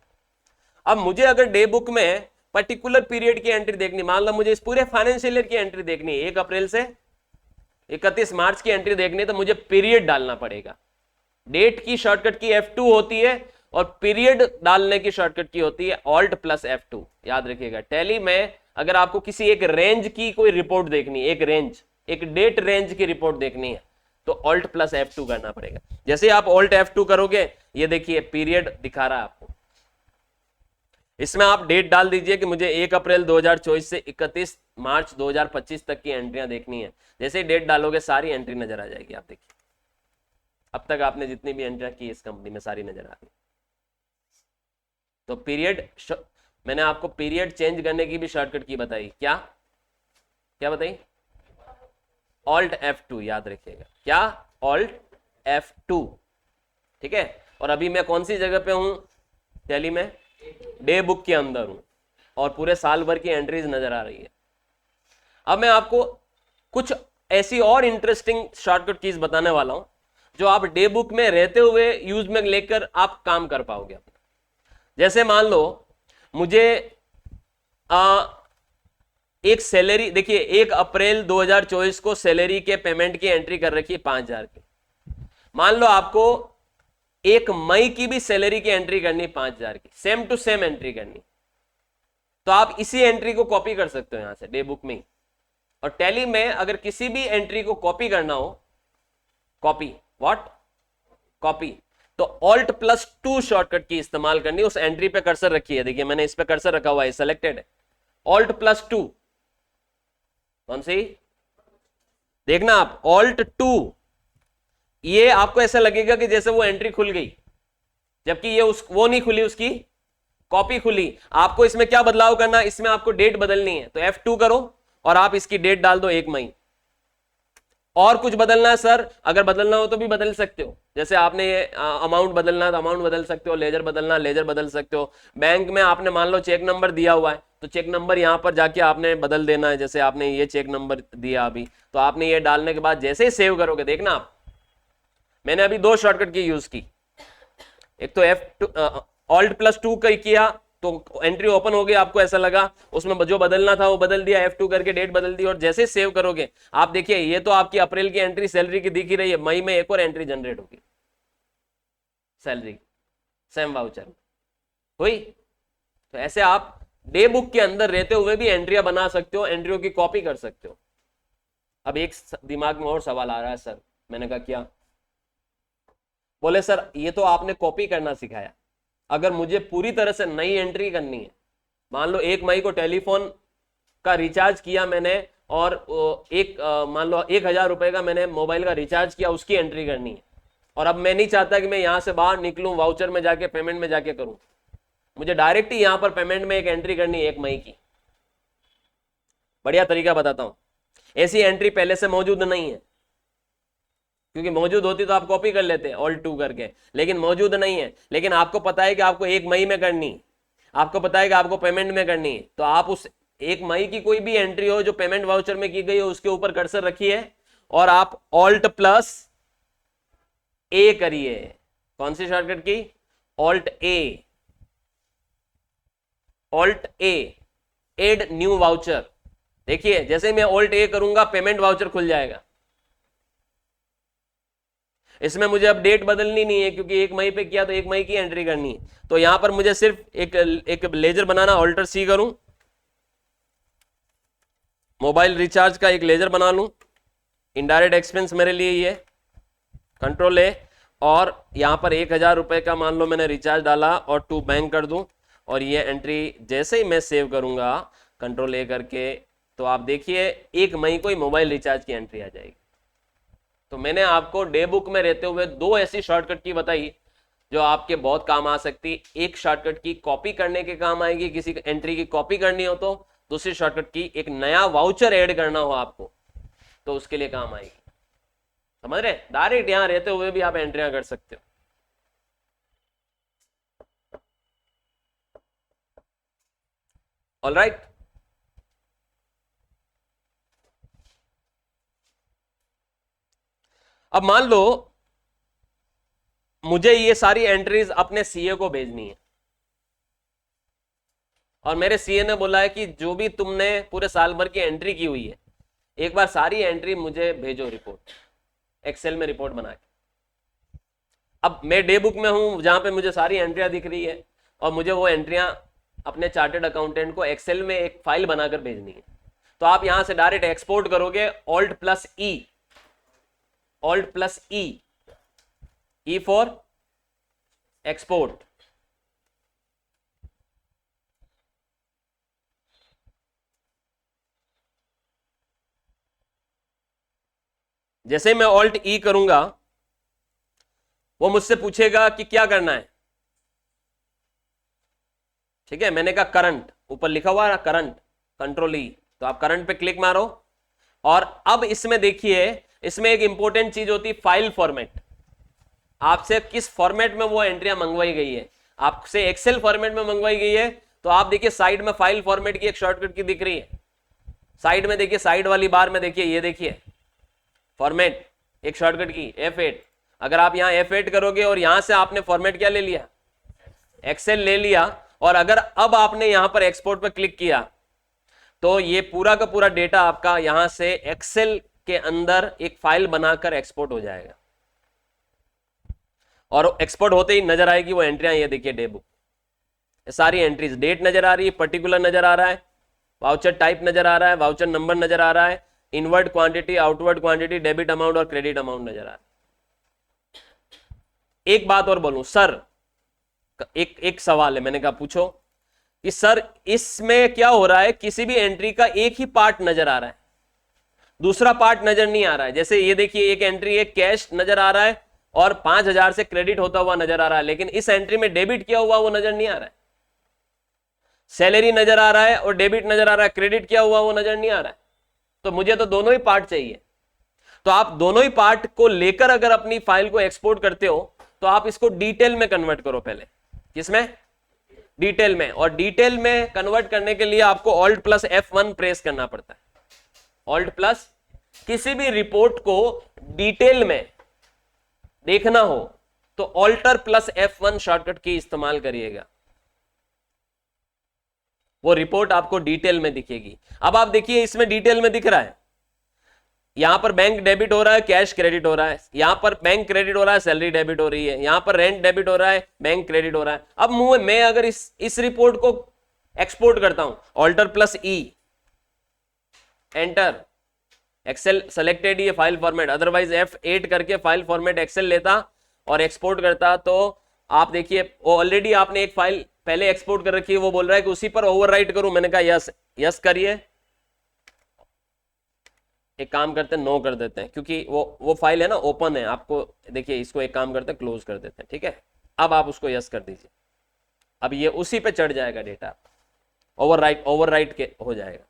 अब मुझे अगर डे बुक में पर्टिकुलर पीरियड की एंट्री देखनी, मान लो मुझे इस पूरे फाइनेंशियल ईयर की एंट्री देखनी है, 1 अप्रैल से 31 मार्च की एंट्री देखनी है, तो मुझे पीरियड डालना पड़ेगा। डेट की शॉर्टकट की F2 होती है, और पीरियड डालने की शॉर्टकट की होती है Alt+F2। याद रखिएगा, टैली में अगर आपको किसी एक रेंज की कोई रिपोर्ट देखनी है, एक रेंज, एक डेट रेंज की रिपोर्ट देखनी है, तो Alt+F2 करना पड़ेगा। जैसे आप Alt+F2 करोगे, ये देखिए पीरियड दिखा रहा है आपको, इसमें आप डेट डाल दीजिए कि मुझे 1 अप्रैल 2024 से 31 मार्च 2025 तक की एंट्रियां देखनी है। जैसे ही डेट डालोगे सारी एंट्री नजर आ जाएगी। आप देखिए, अब तक आपने जितनी भी एंट्रियां की इस कंपनी में सारी नजर आ रही। तो पीरियड, मैंने आपको पीरियड चेंज करने की भी शॉर्टकट की बताई, क्या क्या बताई? Alt+F2, याद रखिएगा, क्या? Alt+F2। ठीक है, और अभी मैं कौन सी जगह पे हूं टैली में? डे बुक के अंदर हूं, और पूरे साल भर की एंट्रीज नजर आ रही है। अब मैं आपको कुछ ऐसी और इंटरेस्टिंग शॉर्टकट कीज बताने वाला हूं जो आप डे बुक में रहते हुए यूज में लेकर आप काम कर पाओगे अपना। जैसे मान लो मुझे एक सैलरी, देखिए 1 अप्रैल 2024 को सैलरी के पेमेंट की एंट्री कर रखी है 5,000 की। मान लो आपको 1 मई की भी सैलरी की एंट्री करनी 5,000 की, सेम टू सेम एंट्री करनी, तो आप इसी एंट्री को कॉपी कर सकते हो यहां से डे बुक में। और टैली में अगर किसी भी एंट्री को कॉपी करना हो, कॉपी व्हाट, कॉपी, तो Alt+2 शॉर्टकट की इस्तेमाल करनी, उस एंट्री पे कर्सर रखी है, देखिए मैंने इस पे कर्सर रखा हुआ है, सिलेक्टेड है, Alt+2, कौन सी? देखना आप, Alt+2, ये आपको ऐसा लगेगा कि जैसे वो एंट्री खुल गई, जबकि ये वो नहीं खुली, उसकी कॉपी खुली। आपको इसमें क्या बदलाव करना, इसमें आपको डेट बदलनी है, तो F2 करो और आप इसकी डेट डाल दो 1 मई। और कुछ बदलना है सर, अगर बदलना हो तो भी बदल सकते हो, जैसे आपने ये अमाउंट बदलना है तो अमाउंट बदल सकते हो, लेजर बदलना है लेजर बदल सकते हो। बैंक में आपने मान लो चेक नंबर दिया हुआ है, तो चेक नंबर यहां पर जाके आपने बदल देना है। जैसे आपने ये चेक नंबर दिया अभी, तो आपने ये डालने के बाद जैसे ही सेव करोगे, देखना आप, मैंने अभी 2 शॉर्टकट की यूज की, एक तो Alt+2 का किया तो एंट्री ओपन हो गई, आपको ऐसा लगा उसमें जो बदलना था वो बदल दिया, F2 करके डेट बदल दी, और जैसे सेव करोगे आप देखिए ये तो आपकी अप्रैल की एंट्री सैलरी की दिख ही रही है, मई में एक और एंट्री जनरेट होगी सैलरी सेम वाउचर हुई। तो ऐसे आप डे बुक के अंदर रहते हुए भी एंट्रियां बना सकते हो, एंट्रियों की कॉपी कर सकते हो। अब एक दिमाग में और सवाल आ रहा है सर, मैंने कहा क्या? बोले सर ये तो आपने कॉपी करना सिखाया, अगर मुझे पूरी तरह से नई एंट्री करनी है, मान लो 1 मई को टेलीफोन का रिचार्ज किया मैंने, और मान लो 1,000 रुपए का मैंने मोबाइल का रिचार्ज किया, उसकी एंट्री करनी है, और अब मैं नहीं चाहता कि मैं यहां से बाहर निकलूं, वाउचर में जाके पेमेंट में जाके करूं, मुझे डायरेक्ट ही यहां पर पेमेंट में एक एंट्री करनी है 1 मई की। बढ़िया तरीका बताता हूं, ऐसी एंट्री पहले से मौजूद नहीं है, क्योंकि मौजूद होती तो आप कॉपी कर लेते ऑल्ट 2 करके, लेकिन मौजूद नहीं है। लेकिन आपको पता है कि आपको 1 मई में करनी, आपको पता है कि आपको पेमेंट में करनी है, तो आप उस 1 मई की कोई भी एंट्री हो जो पेमेंट वाउचर में की गई हो उसके ऊपर कर्सर रखिए और आप ऑल्ट प्लस ए करिए। कौन सी शॉर्टकट की? ऑल्ट ए, ऑल्ट ए, एड न्यू वाउचर। देखिए जैसे मैं ऑल्ट ए करूंगा पेमेंट वाउचर खुल जाएगा। इसमें मुझे अब डेट बदलनी नहीं है क्योंकि 1 मई पे किया तो 1 मई की एंट्री करनी है। तो यहां पर मुझे सिर्फ एक लेजर बनाना, ऑल्टर सी करूं, मोबाइल रिचार्ज का एक लेजर बना लूं, इनडायरेक्ट एक्सपेंस मेरे लिए ये, कंट्रोल ए, और यहां पर 1,000 रुपए का मान लो मैंने रिचार्ज डाला और टू बैंक कर दूं, और ये एंट्री जैसे ही मैं सेव करूंगा कंट्रोल ए करके, तो आप देखिए 1 मई को ही मोबाइल रिचार्ज की एंट्री आ जाएगी। तो मैंने आपको डे बुक में रहते हुए 2 ऐसी शॉर्टकट की बताई जो आपके बहुत काम आ सकती। एक शॉर्टकट की कॉपी करने के काम आएगी, किसी एंट्री की कॉपी करनी हो तो। दूसरी शॉर्टकट की एक नया वाउचर ऐड करना हो आपको तो उसके लिए काम आएगी। समझ रहे? डायरेक्ट यहां रहते हुए भी आप एंट्रियां कर सकते हो। ऑलराइट, अब मान लो मुझे ये सारी एंट्रीज अपने सीए को भेजनी है और मेरे सीए ने बोला है कि जो भी तुमने पूरे साल भर की एंट्री की हुई है एक बार सारी एंट्री मुझे भेजो रिपोर्ट, एक्सेल में रिपोर्ट बना के। अब मैं डे बुक में हूं जहां पे मुझे सारी एंट्रियां दिख रही है और मुझे वो एंट्रियां अपने चार्टेड अकाउंटेंट को एक्सेल में एक फाइल बनाकर भेजनी है। तो आप यहां से डायरेक्ट एक्सपोर्ट करोगे, alt plus E, alt plus E, E for export. जैसे मैं ऑल्ट ई करूंगा वो मुझसे पूछेगा कि क्या करना है। ठीक है, मैंने कहा करंट, ऊपर लिखा हुआ है करंट, कंट्रोल ई, तो आप करंट पे क्लिक मारो। और अब इसमें देखिए, इसमें एक इंपॉर्टेंट चीज होती है फाइल फॉर्मेट। आपसे किस फॉर्मेट में वो एंट्रियां मंगवाई गई है, आपसे एक्सेल फॉर्मेट में मंगवाई गई है तो आप देखिए साइड में फाइल फॉर्मेट की एक शॉर्टकट की दिख रही है, साइड में देखिए, साइड वाली बार में देखिए, ये देखिए फॉर्मेट एक शॉर्टकट की F8। अगर आप यहां F8 करोगे और यहां से आपने फॉर्मेट क्या ले लिया, एक्सेल ले लिया, और अगर अब आपने यहां पर एक्सपोर्ट पर क्लिक किया तो ये पूरा का पूरा डेटा आपका यहां से एक्सेल के अंदर एक फाइल बनाकर एक्सपोर्ट हो जाएगा। और एक्सपोर्ट होते ही नजर आएगी वो एंट्रियां, ये देखिए डे बुक, सारी एंट्रीज, डेट नजर आ रही है, पर्टिकुलर नजर आ रहा है, वाउचर टाइप नजर आ रहा है, वाउचर नंबर नजर आ रहा है, inward quantity, outward quantity, debit amount और क्रेडिट अमाउंट नजर आ रहा है। एक बात और बोलूं सर, एक सवाल है, मैंने कहा पूछो कि सर इसमें क्या हो रहा है, किसी भी एंट्री का एक ही पार्ट नजर आ रहा है, दूसरा पार्ट नजर नहीं आ रहा है। जैसे ये देखिए एक एंट्री, एक कैश नजर आ रहा है और 5,000 से क्रेडिट होता हुआ नजर आ रहा है, लेकिन इस एंट्री में डेबिट किया हुआ वो नजर नहीं आ रहा है। सैलरी नजर आ रहा है और डेबिट नजर आ रहा है, क्रेडिट किया हुआ वो नजर नहीं आ रहा है। तो मुझे तो दोनों ही पार्ट चाहिए। तो आप दोनों ही पार्ट को लेकर अगर अपनी फाइल को एक्सपोर्ट करते हो तो आप इसको डिटेल में कन्वर्ट करो पहले। किसमें? डिटेल में। और डिटेल में कन्वर्ट करने के लिए आपको ऑल्ट प्लस F1 प्रेस करना पड़ता है। ऑल्ट प्लस, किसी भी रिपोर्ट को डिटेल में देखना हो तो ऑल्टर प्लस F1 शॉर्टकट की इस्तेमाल करिएगा, वो रिपोर्ट आपको डिटेल में दिखेगी। अब आप देखिए इसमें डिटेल में दिख रहा है, यहां पर बैंक डेबिट हो रहा है, कैश क्रेडिट हो रहा है, यहां पर बैंक क्रेडिट हो रहा है, सैलरी डेबिट हो रही है, यहां पर रेंट डेबिट हो रहा है, बैंक क्रेडिट हो रहा है। अब मैं अगर इस रिपोर्ट को एक्सपोर्ट करता हूं, ऑल्टर प्लस ई, एंटर, एक्सेल सेलेक्टेड, ये फाइल फॉर्मेट, अदरवाइज F8 करके फाइल फॉर्मेट एक्सेल लेता और एक्सपोर्ट करता, तो आप देखिए ऑलरेडी आपने एक फाइल पहले एक्सपोर्ट कर रखी है, वो बोल रहा है कि उसी पर ओवरराइट करूं। मैंने कहा यस, यस करिए। एक काम करते हैं, नो कर देते हैं, क्योंकि वो फाइल है ना ओपन है, आपको देखिए इसको एक काम करते हैं क्लोज कर देते हैं। ठीक है, अब आप उसको यस कर दीजिए, अब ये उसी पे चढ़ जाएगा डेटा, ओवरराइट के हो जाएगा।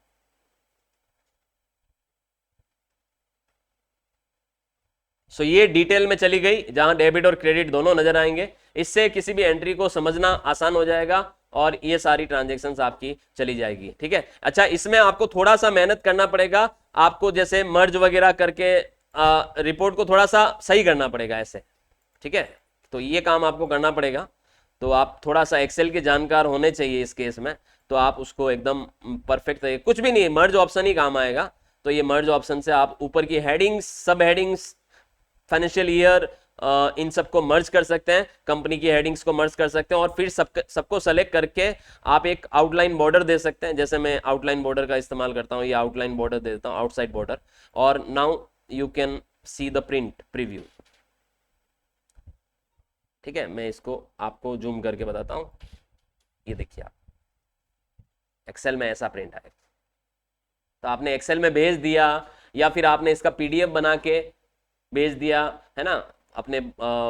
सो ये डिटेल में चली गई जहां डेबिट और क्रेडिट दोनों नजर आएंगे। इससे किसी भी एंट्री को समझना आसान हो जाएगा और ये सारी ट्रांजेक्शन्स आपकी चली जाएगी। ठीक है, अच्छा इसमें आपको थोड़ा सा मेहनत करना पड़ेगा, आपको जैसे मर्ज वगैरह करके रिपोर्ट को थोड़ा सा सही करना पड़ेगा ऐसे। ठीक है, तो ये काम आपको करना पड़ेगा। तो आप थोड़ा सा एक्सेल के जानकार होने चाहिए इस केस में, तो आप उसको एकदम परफेक्ट तरीके, कुछ भी नहीं, मर्ज ऑप्शन ही काम आएगा। तो ये मर्ज ऑप्शन से आप ऊपर की हेडिंग्स, सब हेडिंग्स, फाइनेंशियल ईयर, इन सबको मर्ज कर सकते हैं, कंपनी की हेडिंग्स को मर्ज कर सकते हैं और फिर सबको सेलेक्ट करके आप एक आउटलाइन बॉर्डर दे सकते हैं। जैसे मैं आउटलाइन बॉर्डर का इस्तेमाल करता हूं, ये आउटलाइन बॉर्डर दे देता हूं, आउटसाइड बॉर्डर, और now you can see the print preview. ठीक है, मैं इसको आपको जूम करके बताता हूं। ये देखिए आप, एक्सेल में ऐसा प्रिंट आएगा। तो आपने एक्सेल में भेज दिया या फिर आपने इसका पीडीएफ बना के भेज दिया है ना, अपने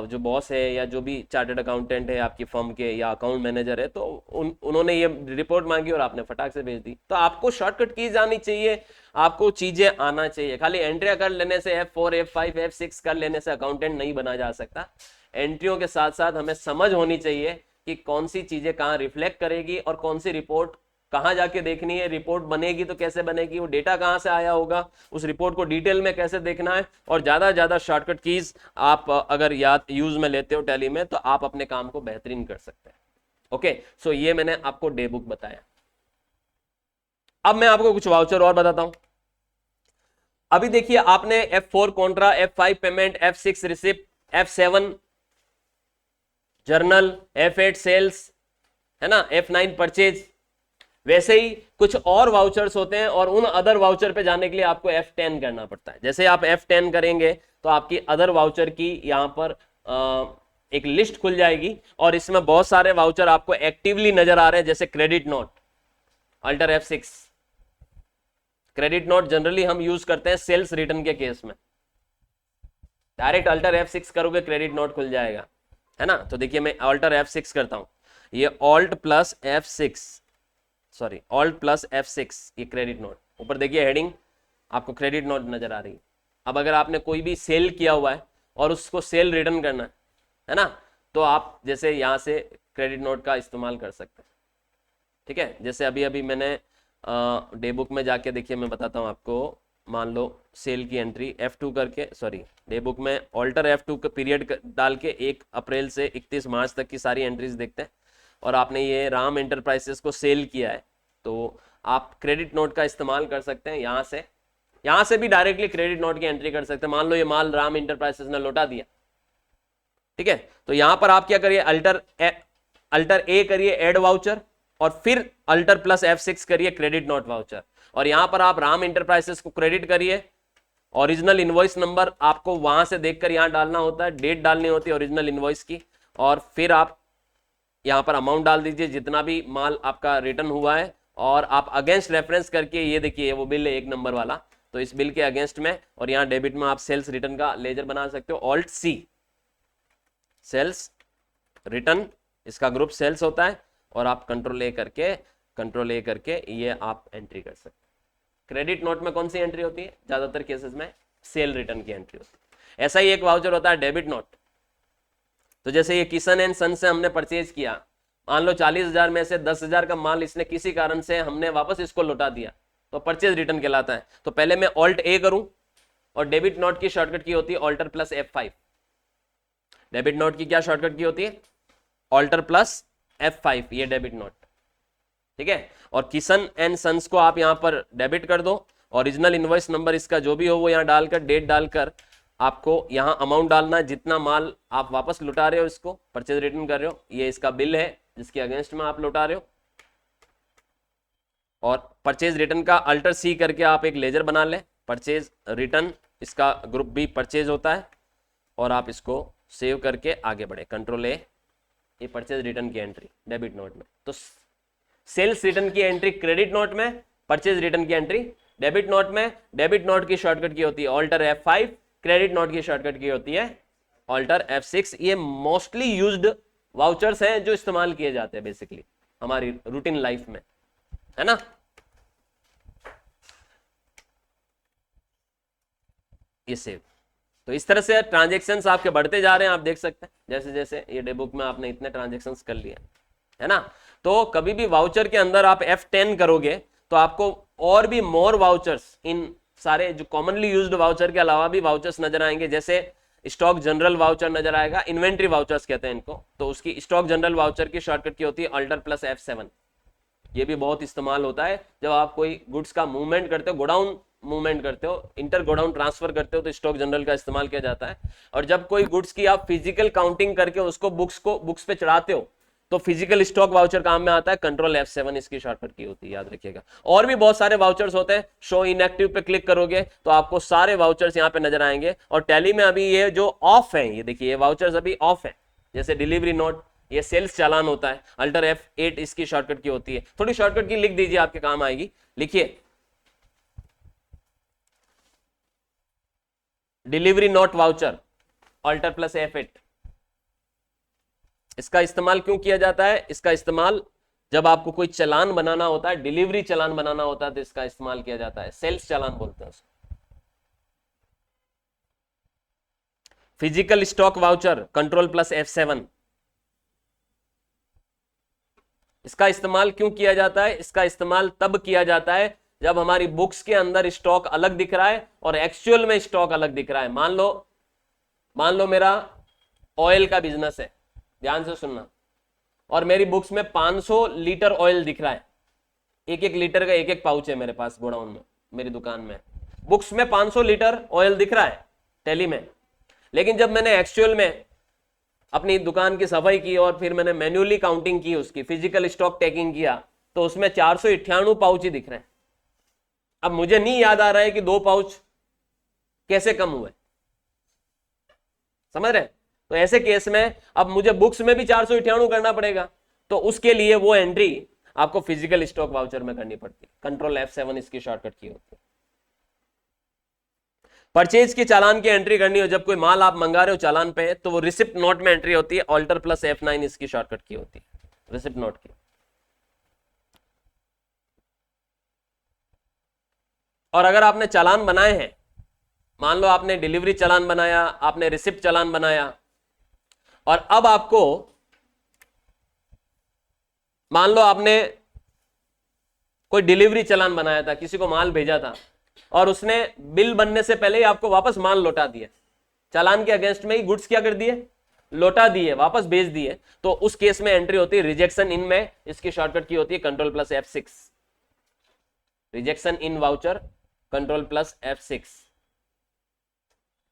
जो बॉस है या जो भी चार्टर्ड अकाउंटेंट है आपकी फर्म के या अकाउंट मैनेजर है, तो उन्होंने ये रिपोर्ट मांगी और आपने फटाक से भेज दी। तो आपको शॉर्टकट कीज आनी चाहिए, आपको चीजें आना चाहिए। खाली एंट्रिया कर लेने से, F4 F5 F6 कर लेने से अकाउंटेंट नहीं बना जा सकता। एंट्रियों के साथ साथ हमें समझ होनी चाहिए कि कौन सी चीजें कहाँ रिफ्लेक्ट करेगी और कौन सी रिपोर्ट कहाँ जाके देखनी है, रिपोर्ट बनेगी तो कैसे बनेगी, वो डेटा कहाँ से आया होगा, उस रिपोर्ट को डिटेल में कैसे देखना है। और ज्यादा ज्यादा शॉर्टकट कीज आप अगर याद यूज में लेते हो टैली में, तो आप अपने काम को बेहतरीन कर सकते हैं। ओके, सो ये मैंने आपको डे बुक बताया। अब मैं आपको कुछ वाउचर और बताता हूं। अभी देखिए, आपने F4 contra, F5 payment, F6 receipt, F7 journal, F8 sales, है ना, F9 परचेज, वैसे ही कुछ और वाउचर्स होते हैं और उन अदर वाउचर पे जाने के लिए आपको F10 करना पड़ता है। जैसे आप F10 करेंगे तो आपकी अदर वाउचर की यहां पर एक लिस्ट खुल जाएगी और इसमें बहुत सारे वाउचर आपको एक्टिवली नजर आ रहे हैं, जैसे credit note, alter F6। Credit note generally हम यूज करते हैं सेल्स रिटर्न के केस में, डायरेक्ट अल्टर F6 करोगे क्रेडिट नोट खुल जाएगा, है ना। तो देखिए मैं अल्टर F6 करता हूं, ये alt plus F6, sorry alt plus F6, ये क्रेडिट नोट। ऊपर देखिए हेडिंग, आपको क्रेडिट नोट नजर आ रही है। अब अगर आपने कोई भी सेल किया हुआ है और उसको सेल रिटर्न करना है ना, तो आप जैसे यहां से क्रेडिट नोट का इस्तेमाल कर सकते हैं। ठीक है, जैसे अभी अभी मैंने डे बुक में जाके देखिए, मैं बताता हूं आपको। मान लो सेल की एंट्री F2 करके, सॉरी डे बुक में ऑल्टर F2 का पीरियड डाल के 1 अप्रैल से 31 मार्च तक की सारी एंट्रीज देखते हैं, और आपने ये राम एंटरप्राइजेस को सेल किया है, तो आप क्रेडिट नोट का इस्तेमाल कर सकते हैं। यहां से भी डायरेक्टली क्रेडिट नोट की एंट्री कर सकते हैं। मान लो ये माल राम एंटरप्राइजेस ने लौटा दिया, ठीक है, तो यहां पर आप क्या करिए, अल्टर ए करिए एड वाउचर, और फिर अल्टर प्लस F6 करिए क्रेडिट नोट वाउचर, और यहां पर आप राम एंटरप्राइजेस को क्रेडिट करिए। ओरिजिनल इनवॉइस नंबर आपको वहां से देखकर यहां डालना होता है, डेट डालनी होती है ओरिजिनल इनवॉइस की, और फिर आप यहां पर अमाउंट डाल दीजिए जितना भी माल आपका रिटर्न हुआ है, और आप अगेंस्ट रेफरेंस करके, ये देखिए वो बिल है 1 नंबर वाला, तो इस बिल के अगेंस्ट में, और यहाँ डेबिट में आप सेल्स रिटर्न का लेजर बना सकते हो, ऑल्ट C, सेल्स रिटर्न, इसका ग्रुप सेल्स होता है, और आप कंट्रोल ए करके ये आप एंट्री कर सकते हैं। क्रेडिट नोट में कौन सी एंट्री होती है, ज्यादातर केसेस में सेल रिटर्न की एंट्री होती है। ऐसा ही एक वाउचर होता है डेबिट नोट। तो जैसे ये किशन एंड सन से हमने परचेज किया, मान लो 40,000 में से 10,000 का माल इसने किसी कारण से हमने वापस इसको लौटा दिया, तो परचेज रिटर्न कहलाता है। तो पहले मैं ऑल्ट ए करूं, और डेबिट नोट की शॉर्टकट की होती है alter plus F5। Debit note की क्या शॉर्टकट की होती है, ऑल्टर प्लस F5, ये डेबिट नोट, ठीक है। और किशन एंड सन्स को आप यहां पर डेबिट कर दो, ओरिजिनल इनवॉइस नंबर इसका जो भी हो वो यहां डालकर, डेट डालकर आपको यहां अमाउंट डालना है, जितना माल आप वापस लुटा रहे हो, इसको परचेज रिटर्न कर रहे हो, ये इसका बिल है जिसके अगेंस्ट में आप लुटा रहे हो, और परचेज रिटर्न का अल्टर C करके आप एक लेजर बना लें, परचेज रिटर्न, इसका ग्रुप भी परचेज होता है, और आप इसको सेव करके आगे बढ़े, कंट्रोल ए, ये परचेज रिटर्न की एंट्री डेबिट नोट में। तो सेल्स रिटर्न की एंट्री क्रेडिट नोट में, परचेज रिटर्न की एंट्री डेबिट नोट में। डेबिट नोट की शॉर्टकट की होती है ऑल्टर F5, क्रेडिट नोट की शॉर्टकट की होती है ऑल्टर F6। ये मोस्टली यूज्ड वाउचर्स हैं जो इस्तेमाल किए जाते हैं बेसिकली हमारी रूटीन लाइफ में, है ना। ये सेव, तो इस तरह से ट्रांजेक्शन्स आपके बढ़ते जा रहे हैं, आप देख सकते हैं जैसे जैसे ये डे बुक में आपने इतने ट्रांजेक्शन्स कर लिए, है ना। तो कभी भी वाउचर के अंदर आप F10 करोगे तो आपको और भी मोर वाउचर्स, इन सारे जो कॉमनली यूज्ड वाउचर के अलावा भी वाउचर्स नजर आएंगे, जैसे स्टॉक जनरल वाउचर नजर आएगा, इन्वेंट्री वाउचर्स कहते हैं इनको। तो उसकी स्टॉक जनरल वाउचर की शॉर्टकट की होती है अल्टर प्लस F7। ये भी बहुत इस्तेमाल होता है जब आप कोई गुड्स का मूवमेंट करते हो, गोडाउन मूवमेंट करते हो, इंटर गोडाउन ट्रांसफर करते हो, तो स्टॉक जनरल का इस्तेमाल किया जाता है। और जब कोई गुड्स की आप फिजिकल काउंटिंग करके उसको बुक्स पे चढ़ाते हो तो फिजिकल स्टॉक वाउचर काम में आता है, कंट्रोल F7 इसकी शॉर्टकट की होती है, याद रखिएगा। और भी बहुत सारे वाउचर्स होते हैं, शो इनएक्टिव पे क्लिक करोगे तो आपको सारे वाउचर्स यहाँ पे नजर आएंगे। और टैली में अभी ये जो ऑफ है, ये देखिए ये वाउचर्स अभी ऑफ है, जैसे डिलीवरी नोट, ये सेल्स चालान होता है, अल्टर F8 इसकी शॉर्टकट की होती है। थोड़ी शॉर्टकट की लिख दीजिए, आपके काम आएगी। लिखिए delivery note voucher alter plus F8। इसका इस्तेमाल क्यों किया जाता है? इसका इस्तेमाल जब आपको कोई चालान बनाना होता है, डिलीवरी चालान बनाना होता है, तो इसका इस्तेमाल किया जाता है, सेल्स चालान बोलते हैं उसको। Physical stock voucher control plus F7। इसका इस्तेमाल क्यों किया जाता है? इसका इस्तेमाल तब किया जाता है जब हमारी बुक्स के अंदर स्टॉक अलग दिख रहा है और एक्चुअल में स्टॉक अलग दिख रहा है। मान लो मेरा ऑयल का बिजनेस है, ध्यान से सुनना, और मेरी बुक्स में 500 लीटर ऑयल दिख रहा है, एक एक लीटर का एक एक पाउच है मेरे पास गोडाउन में, मेरी दुकान में बुक्स में 500 लीटर ऑयल दिख रहा है टैली में। लेकिन जब मैंने एक्चुअल में अपनी दुकान की सफाई की और फिर मैंने मैन्युअली काउंटिंग की, उसकी फिजिकल स्टॉक टैगिंग किया, तो उसमें 498 पाउच ही दिख रहे हैं। अब मुझे नहीं याद आ रहा है कि 2 पाउच कैसे कम हुए, समझ रहे? तो ऐसे केस में अब मुझे बुक्स में भी 498 करना पड़ेगा, तो उसके लिए वो एंट्री आपको फिजिकल स्टॉक वाउचर में करनी पड़ती है, कंट्रोल F7 इसकी शॉर्टकट की होती है। परचेज की चालान की एंट्री करनी हो, जब कोई माल आप मंगा रहे हो चालान पे, तो वो रिसिप्ट नोट में एंट्री होती है, अल्टर प्लस F9 इसकी शॉर्टकट की होती है, रिसिप्ट नोट की। और अगर आपने चालान बनाए हैं, मान लो आपने डिलीवरी चालान बनाया, आपने रिसिप्ट चालान बनाया, और अब आपको मान लो आपने कोई डिलीवरी चालान बनाया था, किसी को माल भेजा था और उसने बिल बनने से पहले ही आपको वापस माल लौटा दिया, चालान के अगेंस्ट में ही गुड्स क्या कर दिए, लौटा दिए, वापस भेज दिए, तो उस केस में एंट्री होती है रिजेक्शन इन में, इसकी शॉर्टकट की होती है control plus F6। Rejection in voucher control plus F6।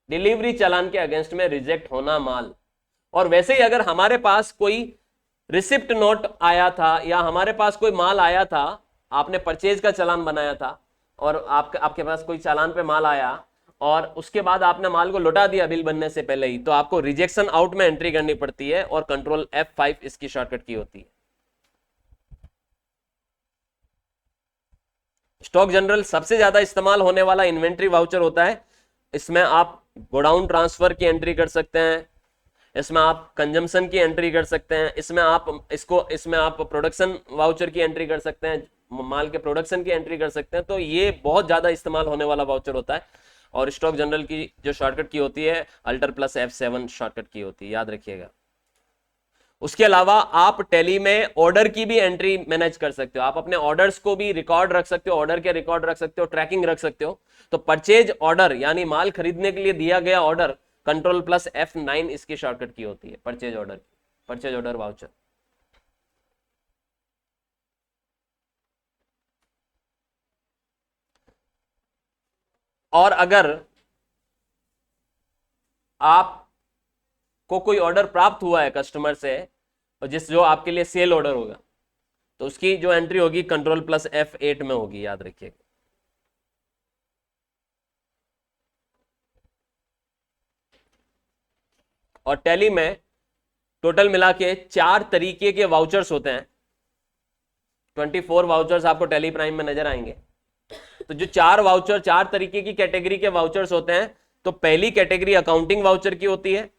Delivery challan के अगेंस्ट में रिजेक्ट होना माल। और वैसे ही अगर हमारे पास कोई रिसिप्ट नोट आया था या हमारे पास कोई माल आया था, आपने परचेज का चालान बनाया था और आपके पास कोई चालान पे माल आया और उसके बाद आपने माल को लौटा दिया बिल बनने से पहले ही, तो आपको रिजेक्शन आउट में एंट्री करनी पड़ती है और कंट्रोल F5 इसकी शॉर्टकट की होती है। स्टॉक जनरल सबसे ज्यादा इस्तेमाल होने वाला इन्वेंट्री वाउचर होता है। इसमें आप गोडाउन ट्रांसफर की एंट्री कर सकते हैं, इसमें आप कंजम्पशन की एंट्री कर सकते हैं, इसमें आप प्रोडक्शन वाउचर की एंट्री कर सकते हैं, माल के प्रोडक्शन की एंट्री कर सकते हैं। तो ये बहुत ज्यादा इस्तेमाल होने वाला वाउचर होता है। और स्टॉक जनरल की जो शॉर्टकट की होती है अल्टर प्लस F7 शॉर्टकट की होती है, याद रखिएगा। उसके अलावा आप टैली में ऑर्डर की भी एंट्री मैनेज कर सकते हो, आप अपने ऑर्डर्स को भी रिकॉर्ड रख सकते हो, ऑर्डर के रिकॉर्ड रख सकते हो, ट्रैकिंग रख सकते हो। तो परचेज ऑर्डर यानी माल खरीदने के लिए दिया गया ऑर्डर कंट्रोल प्लस F9 इसकी शॉर्टकट की होती है, परचेज ऑर्डर वाउचर। और अगर आपको कोई ऑर्डर प्राप्त हुआ है कस्टमर से, जो आपके लिए सेल ऑर्डर होगा, तो उसकी जो एंट्री होगी कंट्रोल प्लस F8 में होगी, याद रखिएगा। और टैली में टोटल मिला के 4 तरीके के वाउचर्स होते हैं, 24 वाउचर्स आपको टैली प्राइम में नजर आएंगे। तो जो 4 तरीके की कैटेगरी के वाउचर्स होते हैं, तो पहली कैटेगरी अकाउंटिंग वाउचर की होती है,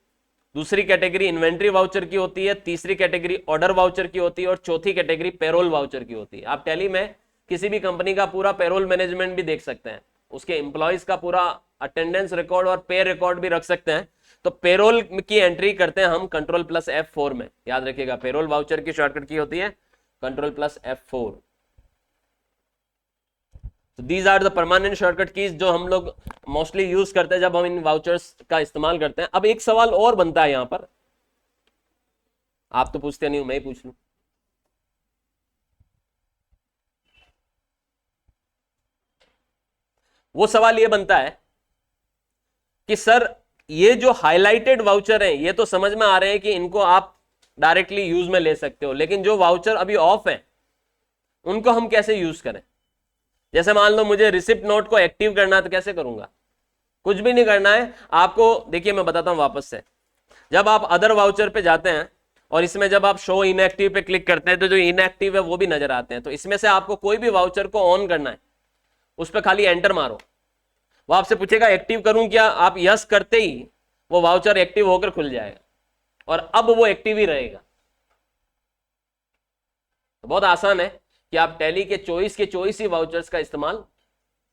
दूसरी कैटेगरी इन्वेंट्री वाउचर की होती है, तीसरी कैटेगरी ऑर्डर वाउचर की होती है और चौथी कैटेगरी पेरोल वाउचर की होती है। आप टैली में किसी भी कंपनी का पूरा पेरोल मैनेजमेंट भी देख सकते हैं, उसके एम्प्लॉयज का पूरा अटेंडेंस रिकॉर्ड और पे रिकॉर्ड भी रख सकते हैं। तो पेरोल की एंट्री करते हैं हम Ctrl+F4 में, याद रखिएगा पेरोल वाउचर की शॉर्टकट की होती है Ctrl+F4। तो these are the permanent shortcut keys जो हम लोग मोस्टली यूज करते हैं जब हम इन वाउचर्स का इस्तेमाल करते हैं। अब एक सवाल और बनता है यहां पर, आप तो पूछते नहीं हो, मैं ही पूछ लूं। वो सवाल ये बनता है कि सर ये जो हाईलाइटेड वाउचर हैं ये तो समझ में आ रहे हैं कि इनको आप डायरेक्टली यूज में ले सकते हो, लेकिन जो वाउचर अभी ऑफ है उनको हम कैसे यूज करें? जैसे मान लो मुझे रिसिप्ट नोट को एक्टिव करना है तो कैसे करूंगा? कुछ भी नहीं करना है आपको। देखिए मैं बताता हूं वापस से, जब आप अदर वाउचर पे जाते हैं और इसमें जब आप शो इनएक्टिव पे क्लिक करते हैं तो जो इनएक्टिव है वो भी नजर आते हैं। तो इसमें से आपको कोई भी वाउचर को ऑन करना है, उस पर खाली एंटर मारो, वो आपसे पूछेगा एक्टिव करूं क्या, आप यस करते ही वो वाउचर एक्टिव होकर खुल जाएगा और अब वो एक्टिव ही रहेगा। तो बहुत आसान है कि आप टैली के चॉइस ही वाउचर्स का इस्तेमाल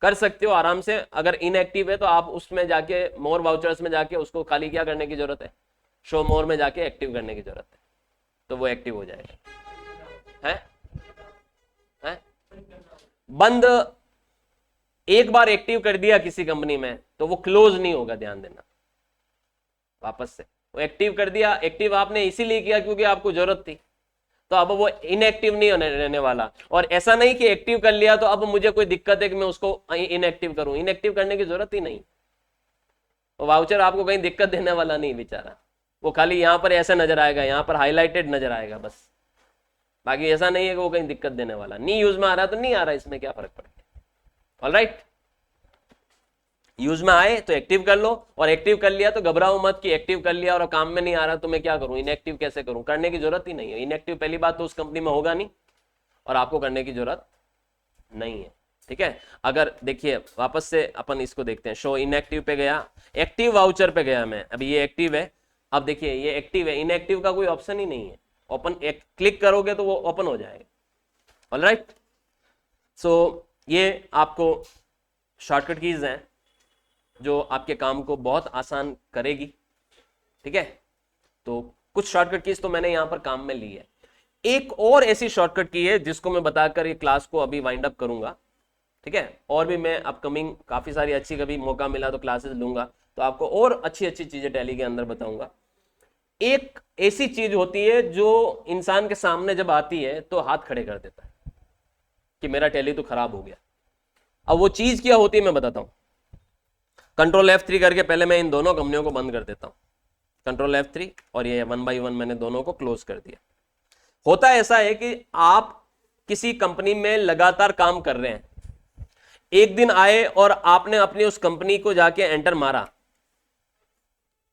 कर सकते हो आराम से। अगर इनएक्टिव है तो आप उसमें जाके मोर वाउचर्स में जाके उसको खाली क्या करने की जरूरत है, शो मोर में जाके एक्टिव करने की जरूरत है, तो वो एक्टिव हो जाएगा। है बंद एक बार एक्टिव कर दिया किसी कंपनी में तो वो क्लोज नहीं होगा, ध्यान देना। वापस से वो एक्टिव कर दिया, एक्टिव आपने इसीलिए किया क्योंकि आपको जरूरत थी, तो अब वो इनएक्टिव नहीं होने रहने वाला। और ऐसा नहीं कि एक्टिव कर लिया तो अब मुझे कोई दिक्कत है कि मैं उसको इनएक्टिव करूं, इनएक्टिव करने की जरूरत ही नहीं। वो वाउचर आपको कहीं दिक्कत देने वाला नहीं बेचारा, वो खाली यहां पर ऐसा नजर आएगा, यहां पर हाईलाइटेड नजर आएगा बस, बाकी ऐसा नहीं है कि वो कहीं दिक्कत देने वाला। नहीं यूज में आ रहा तो नहीं आ रहा, इसमें क्या फर्क पड़ता है। ऑलराइट, यूज में आए तो एक्टिव कर लो, और एक्टिव कर लिया तो घबराओ मत कि एक्टिव कर लिया और काम में नहीं आ रहा तो मैं क्या करूं, इनएक्टिव कैसे करूं, करने की जरूरत ही नहीं है। इनएक्टिव पहली बात तो उस कंपनी में होगा नहीं और आपको करने की जरूरत नहीं है, ठीक है। अगर देखिए वापस से अपन इसको देखते हैं, शो इनएक्टिव पे गया, एक्टिव वाउचर पे गया मैं, अभी ये एक्टिव है, अब देखिए ये एक्टिव है, इनएक्टिव का कोई ऑप्शन ही नहीं है, ओपन क्लिक करोगे तो वो ओपन हो जाएगा। ऑलराइट, सो ये आपको शॉर्टकट कीज हैं जो आपके काम को बहुत आसान करेगी, ठीक है। तो कुछ शॉर्टकट कीज तो मैंने यहां पर काम में ली है। एक और ऐसी शॉर्टकट की है जिसको मैं बताकर ये क्लास को अभी वाइंड अप करूंगा, ठीक है। और भी मैं अपकमिंग काफी सारी अच्छी, कभी मौका मिला तो क्लासेस लूंगा तो आपको और अच्छी अच्छी चीजें टैली के अंदर बताऊंगा। एक ऐसी चीज होती है जो इंसान के सामने जब आती है तो हाथ खड़े कर देता है कि मेरा टैली तो खराब हो गया। अब वो चीज क्या होती है मैं बताता हूं। Ctrl+F3 करके पहले मैं इन दोनों कंपनियों को बंद कर देता हूं, Ctrl+F3, और ये 1 by 1 मैंने दोनों को क्लोज कर दिया। होता ऐसा है कि आप किसी कंपनी में लगातार काम कर रहे हैं, एक दिन आए और आपने अपनी उस कंपनी को जाके एंटर मारा,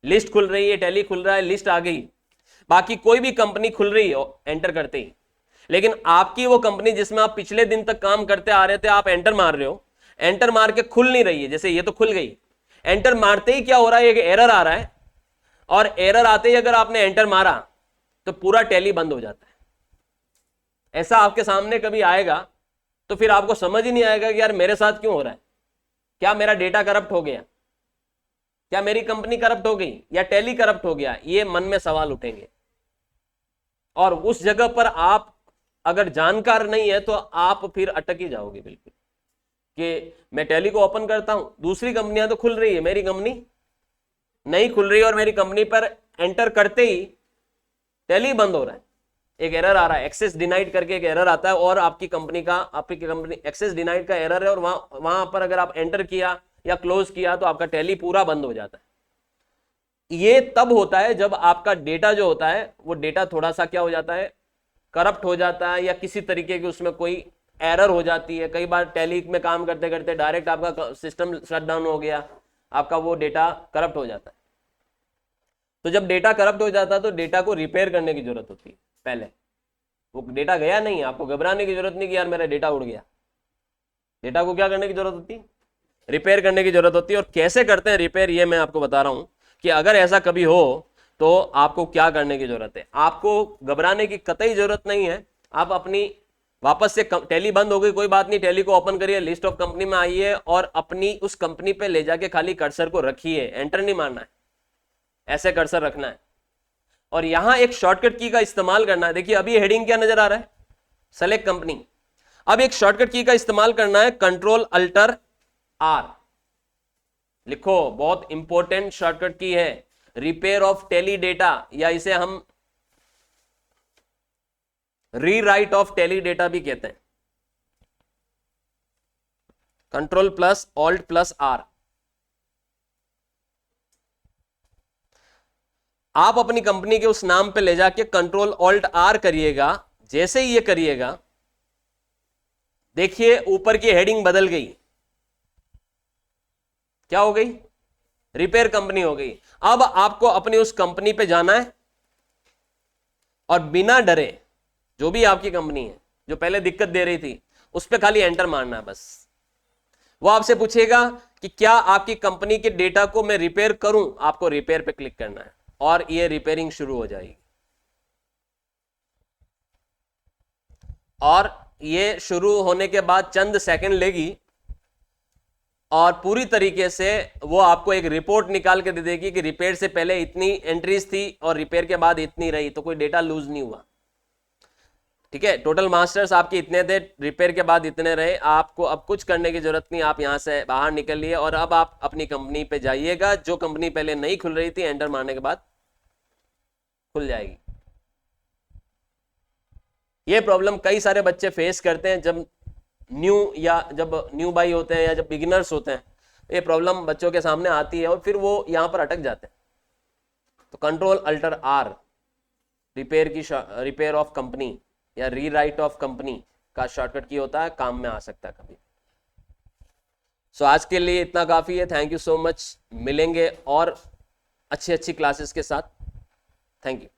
लिस्ट खुल रही है, टैली खुल रहा है, लिस्ट आ गई, बाकी कोई भी कंपनी खुल रही है एंटर करते ही, लेकिन आपकी वो कंपनी जिसमें आप पिछले दिन तक काम करते आ रहे थे, आप एंटर मार रहे हो, एंटर मार के खुल नहीं रही है। जैसे ये तो खुल गई, एंटर मारते ही क्या हो रहा है, एक एरर आ रहा है, और एरर आते ही अगर आपने एंटर मारा तो पूरा टैली बंद हो जाता है। ऐसा आपके सामने कभी आएगा तो फिर आपको समझ ही नहीं आएगा कि यार मेरे साथ क्यों हो रहा है, क्या मेरा डेटा करप्ट हो गया, क्या मेरी कंपनी करप्ट हो गई, या टैली करप्ट हो गया, ये मन में सवाल उठेंगे। और उस जगह पर आप अगर जानकार नहीं है तो आप फिर अटक ही जाओगे बिल्कुल, कि मैं टैली को ओपन करता हूं, दूसरी कंपनियां तो खुल रही है, मेरी कंपनी नहीं खुल रही, और मेरी कंपनी पर एंटर करते ही टैली बंद हो रहा है, एक एरर आ रहा है, एक्सेस डिनाइड करके एक एरर आता है, और आपकी कंपनी एक्सेस डिनाइड का एरर है, और वहां पर अगर आप एंटर किया या क्लोज किया तो आपका टैली पूरा बंद हो जाता है। ये तब होता है जब आपका डेटा जो होता है वो डेटा थोड़ा सा क्या हो जाता है, करप्ट हो जाता है, या किसी तरीके की उसमें कोई एरर हो जाती है। कई बार टैली में काम करते करते डायरेक्ट आपका सिस्टम शट डाउन हो गया, आपका वो डेटा करप्ट हो जाता है। तो जब डेटा करप्ट हो जाता है तो डेटा को रिपेयर करने की जरूरत होती है। पहले वो डेटा गया नहीं, आपको घबराने की जरूरत नहीं कि यार मेरा डेटा उड़ गया। डेटा को क्या करने की जरूरत होती है, रिपेयर करने की जरूरत होती है। और कैसे करते हैं रिपेयर, ये मैं आपको बता रहा हूं कि अगर ऐसा कभी हो तो आपको क्या करने की जरूरत है। आपको घबराने की कतई जरूरत नहीं है, आप अपनी वापस से टैली बंद हो गई, कोई बात नहीं, टैली को ओपन करिए, लिस्ट ऑफ कंपनी में आइए और अपनी उस कंपनी पे ले जाके खाली कर्सर को रखिए, एंटर नहीं मारना है, ऐसे कर्सर रखना है और यहां एक शॉर्टकट की का इस्तेमाल करना है। देखिए अभी हेडिंग क्या नजर आ रहा है, सेलेक्ट कंपनी। अब एक शॉर्टकट की का इस्तेमाल करना है, कंट्रोल अल्टर आर लिखो, बहुत इंपॉर्टेंट शॉर्टकट की है, रिपेयर ऑफ टेली डेटा, या इसे हम रीराइट ऑफ टेली डेटा भी कहते हैं। Control plus alt plus R. आप अपनी कंपनी के उस नाम पे ले जाके कंट्रोल ऑल्ट आर करिएगा। जैसे ही ये करिएगा देखिए ऊपर की हेडिंग बदल गई, क्या हो गई, रिपेयर कंपनी हो गई। अब आपको अपनी उस कंपनी पे जाना है और बिना डरे, जो भी आपकी कंपनी है जो पहले दिक्कत दे रही थी, उस पर खाली एंटर मारना है बस। वो आपसे पूछेगा कि क्या आपकी कंपनी के डेटा को मैं रिपेयर करूं, आपको रिपेयर पे क्लिक करना है और ये रिपेयरिंग शुरू हो जाएगी। और ये शुरू होने के बाद चंद सेकंड लेगी और पूरी तरीके से वो आपको एक रिपोर्ट निकाल के दे देगी कि रिपेयर से पहले इतनी एंट्रीज थी और रिपेयर के बाद इतनी रही, तो कोई डेटा लूज नहीं हुआ। ठीक है, टोटल मास्टर्स आपके इतने थे, रिपेयर के बाद इतने रहे, आपको अब कुछ करने की जरूरत नहीं, आप यहां से बाहर निकलिए और अब आप अपनी कंपनी पे जाइएगा। जो कंपनी पहले नहीं खुल रही थी, एंटर मारने के बाद खुल जाएगी। ये प्रॉब्लम कई सारे बच्चे फेस करते हैं जब न्यू बाई होते हैं या जब बिगिनर्स होते हैं, ये प्रॉब्लम बच्चों के सामने आती है और फिर वो यहां पर अटक जाते हैं। तो control alter R repair of company या रीराइट ऑफ कंपनी का शॉर्टकट की होता है, काम में आ सकता है कभी। सो आज के लिए इतना काफी है। थैंक यू सो मच, मिलेंगे और अच्छी क्लासेस के साथ। Thank you.